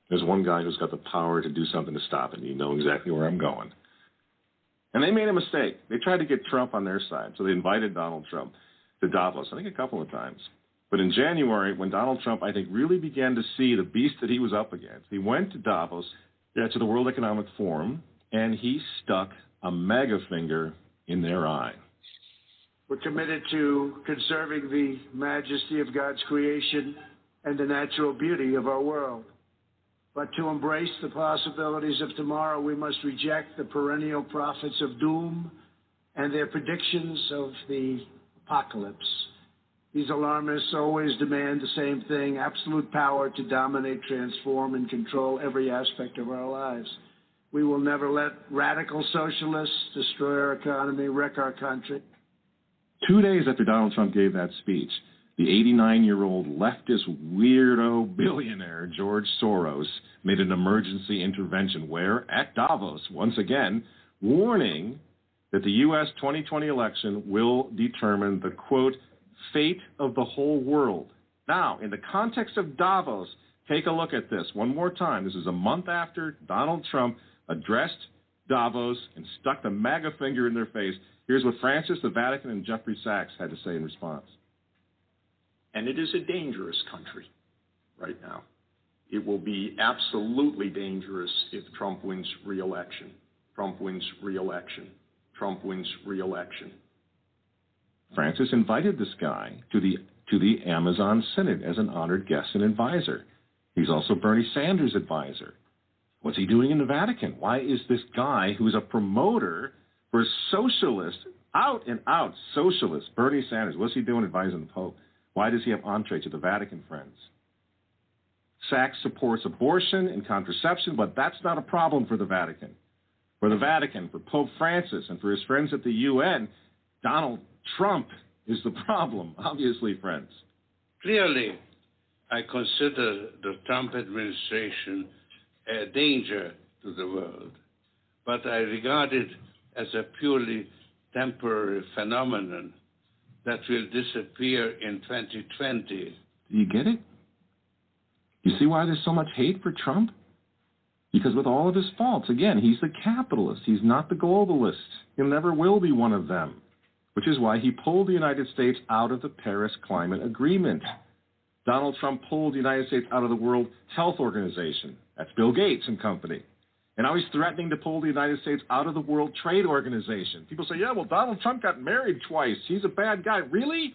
There's one guy who's got the power to do something to stop it. You know exactly where I'm going. And they made a mistake. They tried to get Trump on their side, so they invited Donald Trump to Davos, I think a couple of times. But in January, when Donald Trump, I think, really began to see the beast that he was up against, he went to Davos, to the World Economic Forum, and he stuck a mega finger in their eye. We're committed to conserving the majesty of God's creation and the natural beauty of our world. But to embrace the possibilities of tomorrow, we must reject the perennial prophets of doom and their predictions of the apocalypse. These alarmists always demand the same thing: absolute power to dominate, transform, and control every aspect of our lives. We will never let radical socialists destroy our economy, wreck our country. 2 days after Donald Trump gave that speech, the 89-year-old leftist weirdo billionaire George Soros made an emergency intervention where, at Davos, once again, warning that the U.S. 2020 election will determine the, quote, fate of the whole world. Now, in the context of Davos, take a look at this one more time. This is a month after Donald Trump addressed Davos and stuck the MAGA finger in their face. Here's what Francis, the Vatican, and Jeffrey Sachs had to say in response. And it is a dangerous country right now. It will be absolutely dangerous if Trump wins re-election. Trump wins re-election. Trump wins re-election. Francis invited this guy to the Amazon Synod as an honored guest and advisor. He's also Bernie Sanders' advisor. What's he doing in the Vatican? Why is this guy who's a promoter for socialist, out and out socialist, Bernie Sanders, what's he doing advising the Pope? Why does he have entree to the Vatican, friends? Sachs supports abortion and contraception, but that's not a problem for the Vatican. For the Vatican, for Pope Francis, and for his friends at the UN, Donald Trump is the problem, obviously, friends. Clearly, I consider the Trump administration a danger to the world, but I regard it as a purely temporary phenomenon that will disappear in 2020. Do you get it? You see why there's so much hate for Trump? Because with all of his faults, again, he's the capitalist. He's not the globalist. He never will be one of them, which is why he pulled the United States out of the Paris Climate Agreement. Donald Trump pulled the United States out of the World Health Organization. That's Bill Gates and company. And now he's threatening to pull the United States out of the World Trade Organization. People say, yeah, well, Donald Trump got married twice. He's a bad guy. Really?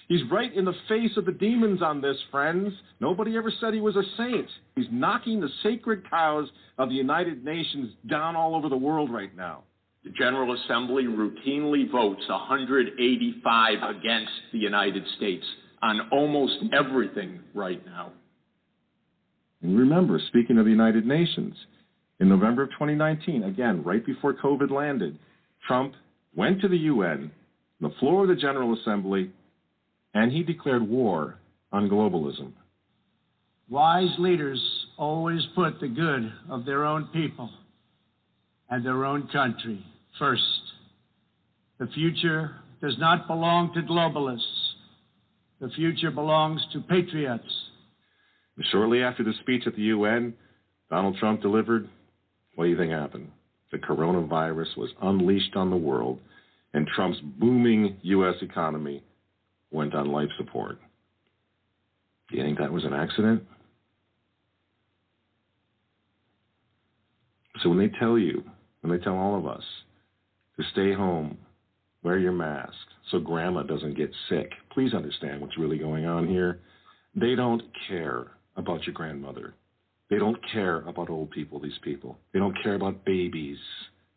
He's right in the face of the demons on this, friends. Nobody ever said he was a saint. He's knocking the sacred cows of the United Nations down all over the world right now. The General Assembly routinely votes 185 against the United States on almost everything right now. And remember, speaking of the United Nations, in November of 2019, again, right before COVID landed, Trump went to the UN, the floor of the General Assembly, and he declared war on globalism. Wise leaders always put the good of their own people and their own country first. The future does not belong to globalists. The future belongs to patriots. Shortly after the speech at the UN, Donald Trump delivered, what do you think happened? The coronavirus was unleashed on the world, and Trump's booming U.S. economy went on life support. Do you think that was an accident? So when they tell all of us to stay home, wear your mask so grandma doesn't get sick, please understand what's really going on here. They don't care about your grandmother. They don't care about old people, these people. They don't care about babies.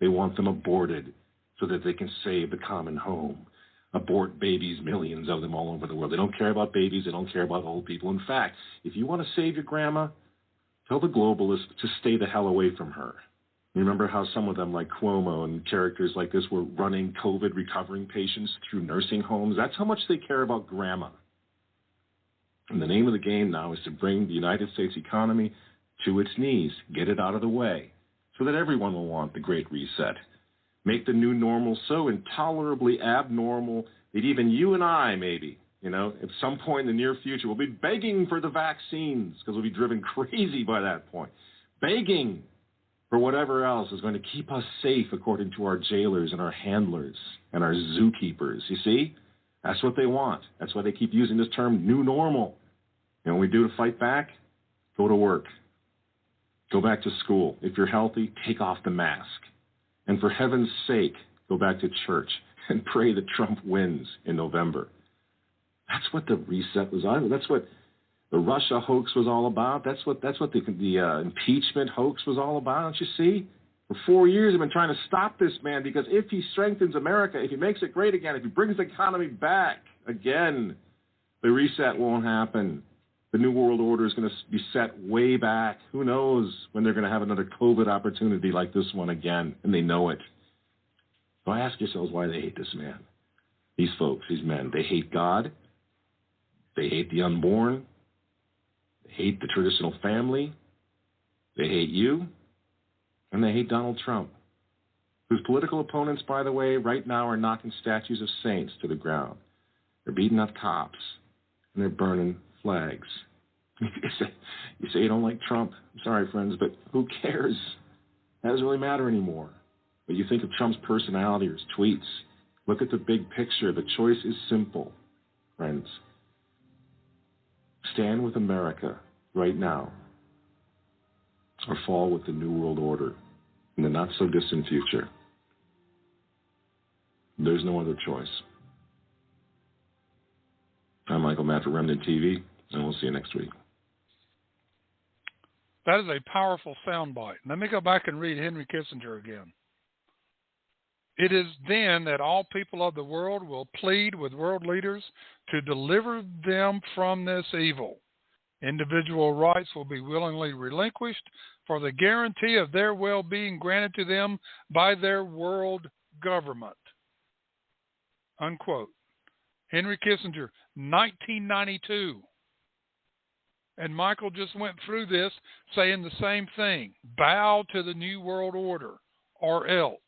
They want them aborted so that they can save the common home. Abort babies, millions of them all over the world. They don't care about babies. They don't care about old people. In fact, if you want to save your grandma, tell the globalists to stay the hell away from her. You remember how some of them, like Cuomo and characters like this, were running COVID recovering patients through nursing homes? That's how much they care about grandma. And the name of the game now is to bring the United States economy to its knees, get it out of the way, so that everyone will want the Great Reset. Make the new normal so intolerably abnormal that even you and I, maybe, at some point in the near future, will be begging for the vaccines because we'll be driven crazy by that point. Begging for whatever else is going to keep us safe according to our jailers and our handlers and our zookeepers. You see? That's what they want. That's why they keep using this term, new normal. And what we do to fight back? Go to work. Go back to school. If you're healthy, take off the mask. And for heaven's sake, go back to church and pray that Trump wins in November. That's what the reset was on. That's what the Russia hoax was all about. That's what the impeachment hoax was all about. Don't you see? For 4 years, they've been trying to stop this man because if he strengthens America, if he makes it great again, if he brings the economy back again, the reset won't happen. The New World Order is going to be set way back. Who knows when they're going to have another COVID opportunity like this one again, and they know it. So ask yourselves why they hate this man. These folks, these men, they hate God. They hate the unborn. They hate the traditional family. They hate you. And they hate Donald Trump, whose political opponents, by the way, right now are knocking statues of saints to the ground. They're beating up cops, and they're burning flags. You say you don't like Trump. I'm sorry, friends, but who cares? That doesn't really matter anymore. But you think of Trump's personality or his tweets. Look at the big picture. The choice is simple, friends. Stand with America right now, or fall with the New World Order in the not-so-distant future. There's no other choice. I'm Michael Matt for Remnant TV, and we'll see you next week. That is a powerful soundbite. Let me go back and read Henry Kissinger again. It is then that all people of the world will plead with world leaders to deliver them from this evil. Individual rights will be willingly relinquished for the guarantee of their well-being granted to them by their world government. Unquote. Henry Kissinger, 1992. And Michael just went through this saying the same thing. Bow to the New World Order or else.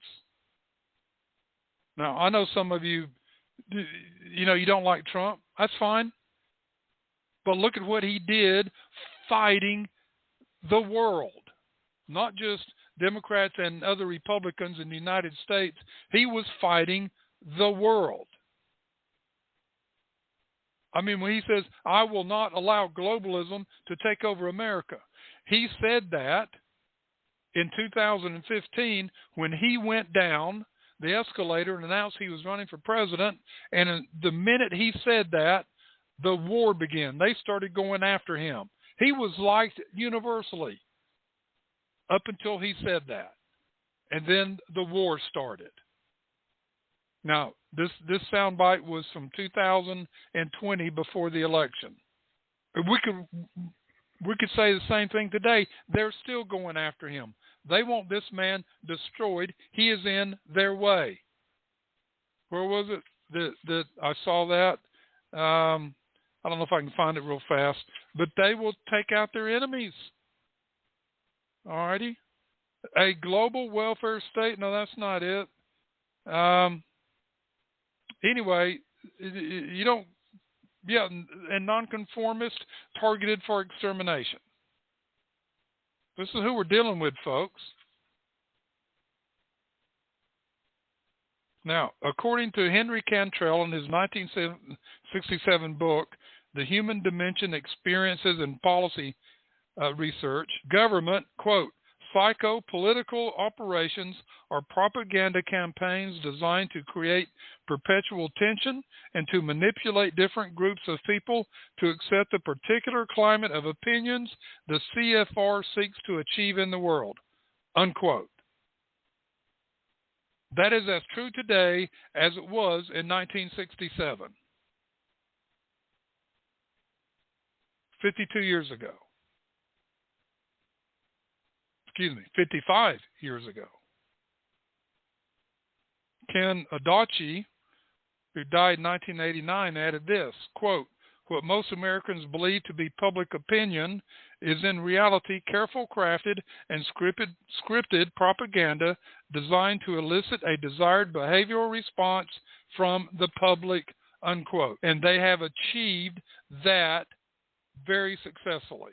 Now, I know some of you, you don't like Trump. That's fine. But look at what he did fighting the world, not just Democrats and other Republicans in the United States. He was fighting the world. I mean, when he says, I will not allow globalism to take over America, he said that in 2015 when he went down the escalator and announced he was running for president, and the minute he said that, the war began. They started going after him. He was liked universally up until he said that. And then the war started. Now, this soundbite was from 2020 before the election. We could say the same thing today. They're still going after him. They want this man destroyed. He is in their way. Where was it that I saw that? I don't know if I can find it real fast, but they will take out their enemies. All righty. A global welfare state. No, that's not it. Anyway, you don't. Yeah, and nonconformist targeted for extermination. This is who we're dealing with, folks. Now, according to Henry Cantrell in his 1967 book, The Human Dimension, Experiences and Policy Research, government, quote, psycho-political operations are propaganda campaigns designed to create perpetual tension and to manipulate different groups of people to accept the particular climate of opinions the CFR seeks to achieve in the world, unquote. That is as true today as it was in 1967, 52 years ago. 55 years ago. Ken Adachi, who died in 1989, added this, quote, what most Americans believe to be public opinion is in reality careful crafted and scripted propaganda designed to elicit a desired behavioral response from the public, unquote. And they have achieved that very successfully.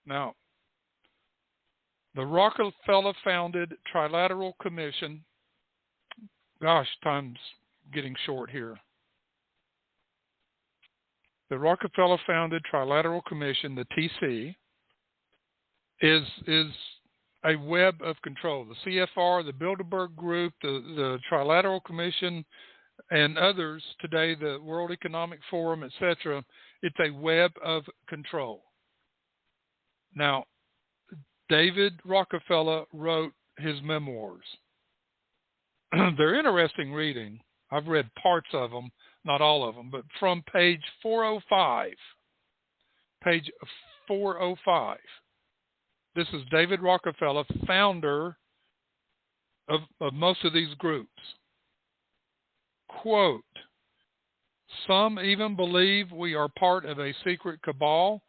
Now, the Rockefeller-founded Trilateral Commission, gosh, time's getting short here. The Rockefeller-founded Trilateral Commission, the TC, is a web of control. The CFR, the Bilderberg Group, the Trilateral Commission, and others today, the World Economic Forum, etc., it's a web of control. Now, David Rockefeller wrote his memoirs. They're interesting reading. I've read parts of them, not all of them, but from page 405. Page 405. This is David Rockefeller, founder of most of these groups. Quote, some even believe we are part of a secret cabal.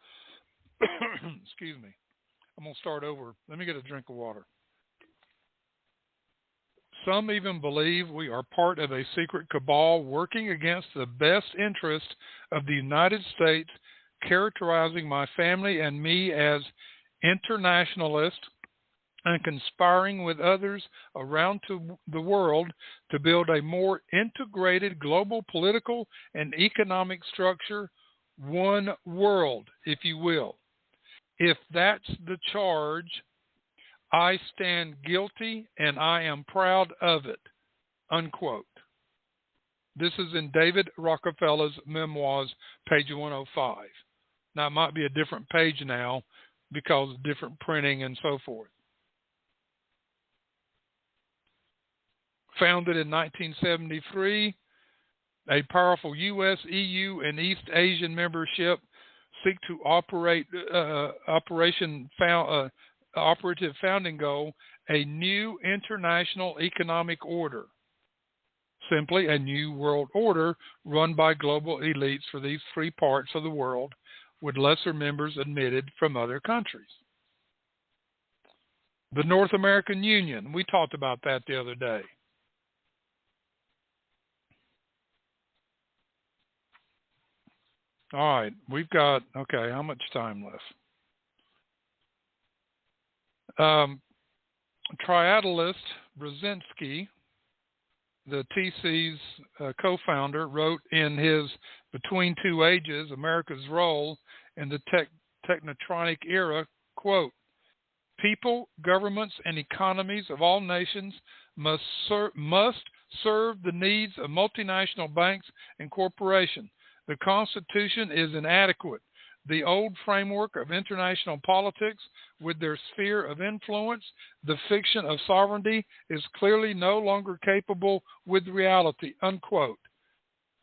Excuse me. I'm going to start over. Let me get a drink of water. Some even believe we are part of a secret cabal working against the best interest of the United States, characterizing my family and me as internationalist and conspiring with others around the world to build a more integrated global political and economic structure, one world, if you will. If that's the charge, I stand guilty and I am proud of it, unquote. This is in David Rockefeller's memoirs, page 105. Now, it might be a different page now because of different printing and so forth. Founded in 1973, a powerful U.S., EU, and East Asian membership seek to operative founding goal, a new international economic order. Simply a new world order run by global elites for these three parts of the world, with lesser members admitted from other countries. The North American Union, we talked about that the other day. All right, we've got, okay, how much time left? Triadalist Brzezinski, the TC's co-founder, wrote in his Between Two Ages, America's Role in the Technotronic Era, quote, people, governments, and economies of all nations must serve the needs of multinational banks and corporations. The Constitution is inadequate. the old framework of international politics with their sphere of influence, the fiction of sovereignty, is clearly no longer capable with reality, unquote.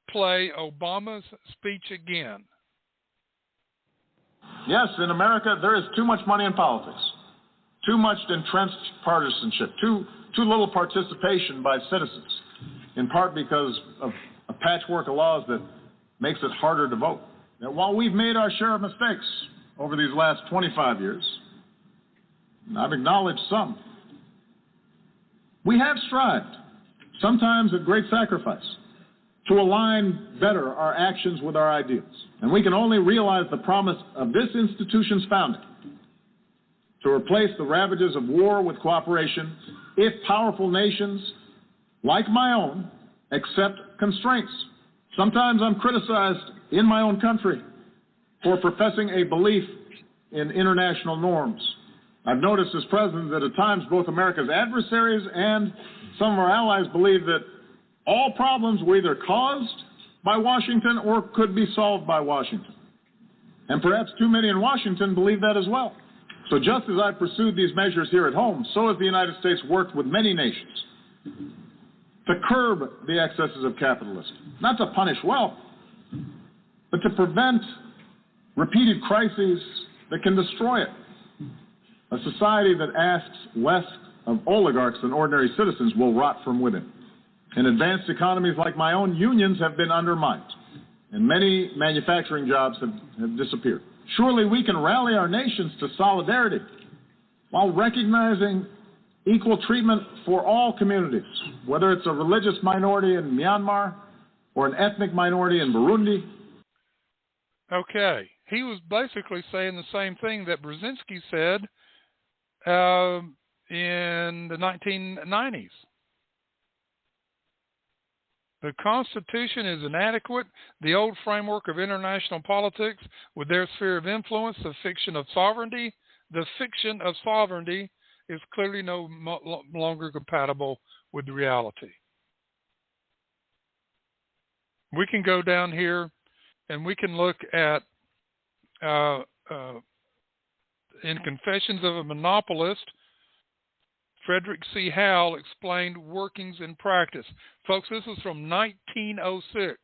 Play Obama's speech again. Yes, in America, there is too much money in politics, too much entrenched partisanship, too little participation by citizens, in part because of a patchwork of laws that makes it harder to vote. Now, while we've made our share of mistakes over these last 25 years, and I've acknowledged some, we have strived, sometimes at great sacrifice, to align better our actions with our ideals. And we can only realize the promise of this institution's founding to replace the ravages of war with cooperation if powerful nations, like my own, accept constraints. Sometimes I'm criticized in my own country for professing a belief in international norms. I've noticed as president that at times both America's adversaries and some of our allies believe that all problems were either caused by Washington or could be solved by Washington. And perhaps too many in Washington believe that as well. So just as I've pursued these measures here at home, so has the United States worked with many nations to curb the excesses of capitalism, not to punish wealth, but to prevent repeated crises that can destroy it. A society that asks less of oligarchs than ordinary citizens will rot from within. In advanced economies like my own, unions have been undermined, and many manufacturing jobs have disappeared. Surely we can rally our nations to solidarity while recognizing equal treatment for all communities, whether it's a religious minority in Myanmar or an ethnic minority in Burundi. Okay. He was basically saying the same thing that Brzezinski said in the 1990s. The Constitution is inadequate. The old framework of international politics with their sphere of influence, the fiction of sovereignty is clearly no longer compatible with reality. We can go down here and we can look at in Confessions of a Monopolist, Frederick C. Howell explained workings in practice. Folks, this is from 1906.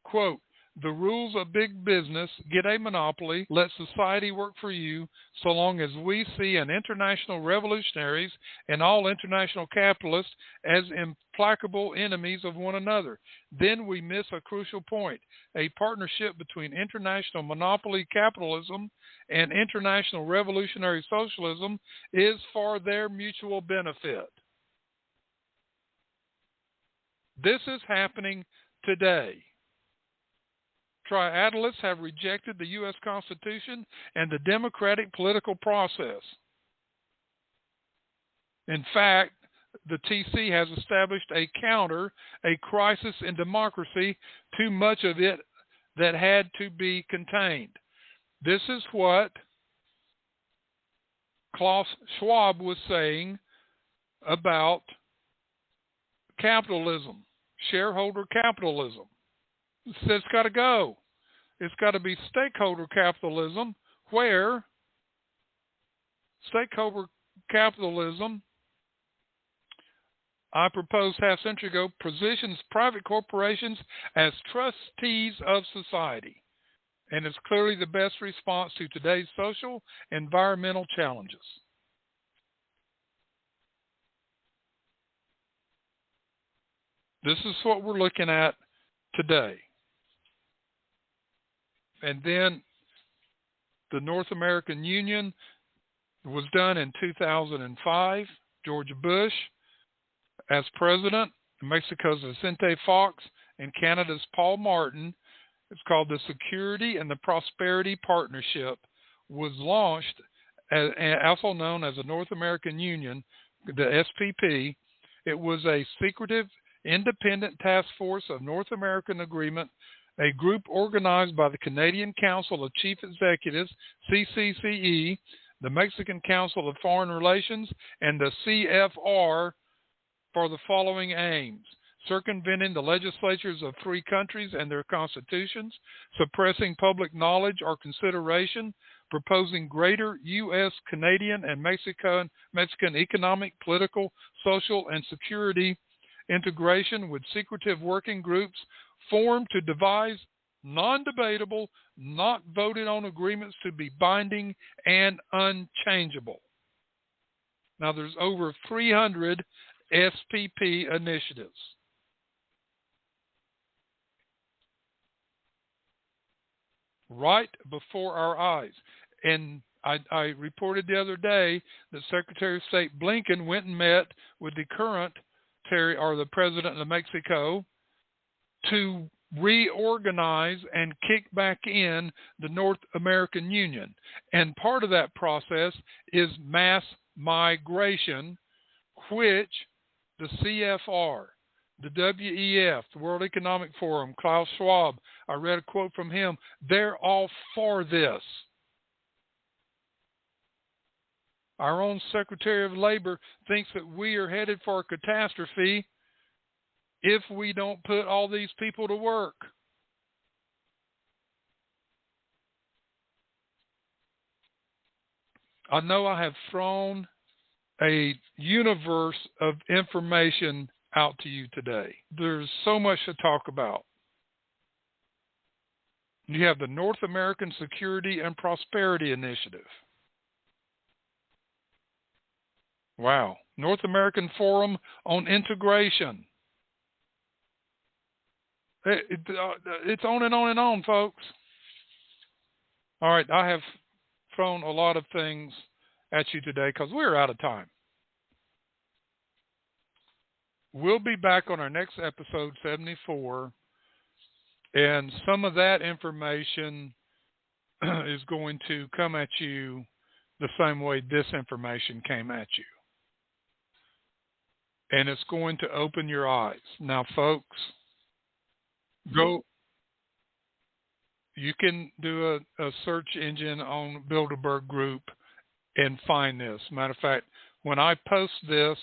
Quote, "The rules of big business: get a monopoly, let society work for you, so long as we see an international revolutionaries and all international capitalists as implacable enemies of one another. Then we miss a crucial point. A partnership between international monopoly capitalism and international revolutionary socialism is for their mutual benefit." This is happening today. Triadalists have rejected the U.S. Constitution and the democratic political process. In fact, the TC has established a crisis in democracy, too much of it that had to be contained. This is what Klaus Schwab was saying about capitalism, shareholder capitalism. It's got to go. It's got to be stakeholder capitalism, where stakeholder capitalism, I proposed half century ago, positions private corporations as trustees of society, and is clearly the best response to today's social and environmental challenges. This is what we're looking at today. And then the North American Union was done in 2005. George Bush as president, Mexico's Vicente Fox, and Canada's Paul Martin. It's called the Security and the Prosperity Partnership, was launched, also known as the North American Union, the SPP. It was a secretive, independent task force of North American agreement, a group organized by the Canadian Council of Chief Executives, CCCE, the Mexican Council of Foreign Relations, and the CFR, for the following aims: circumventing the legislatures of free countries and their constitutions, suppressing public knowledge or consideration, proposing greater U.S., Canadian, and Mexican economic, political, social, and security integration with secretive working groups formed to devise non-debatable, not voted on agreements to be binding and unchangeable. Now, there's over 300 SPP initiatives. Right before our eyes. And I reported the other day that Secretary of State Blinken went and met with the current the president of Mexico to reorganize and kick back in the North American Union. And part of that process is mass migration, which the CFR, the WEF, the World Economic Forum, Klaus Schwab, I read a quote from him, they're all for this. Our own Secretary of Labor thinks that we are headed for a catastrophe if we don't put all these people to work. I know I have thrown a universe of information out to you today. There's so much to talk about. You have the North American Security and Prosperity Initiative. Wow. North American Forum on Integration. It's on and on and on, folks. All right, I have thrown a lot of things at you today because we're out of time. We'll be back on our next episode, 74, and some of that information is going to come at you the same way this information came at you. And it's going to open your eyes. Now, folks, you can do a search engine on Bilderberg Group and find this. Matter of fact, when I post this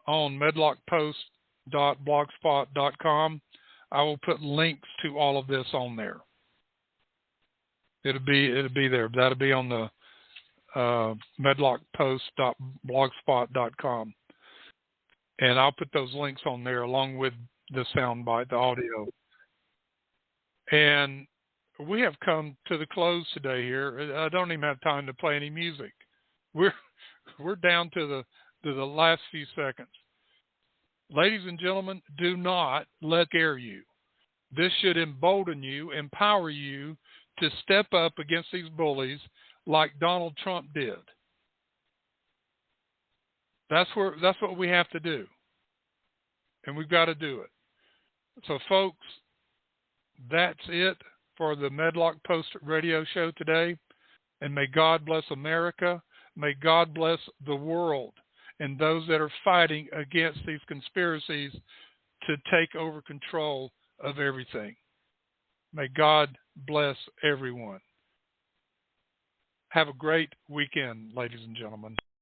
on medlockpost.blogspot.com, I will put links to all of this on there. It'll be there. That'll be on the medlockpost.blogspot.com. And I'll put those links on there along with the soundbite, the audio. And we have come to the close today here. I don't even have time to play any music. We're down to the last few seconds. Ladies and gentlemen, do not let it scare you. This should embolden you, empower you to step up against these bullies like Donald Trump did. That's what we have to do. And we've got to do it. So, folks, that's it for the Medlock Post radio show today. And may God bless America. May God bless the world and those that are fighting against these conspiracies to take over control of everything. May God bless everyone. Have a great weekend, ladies and gentlemen.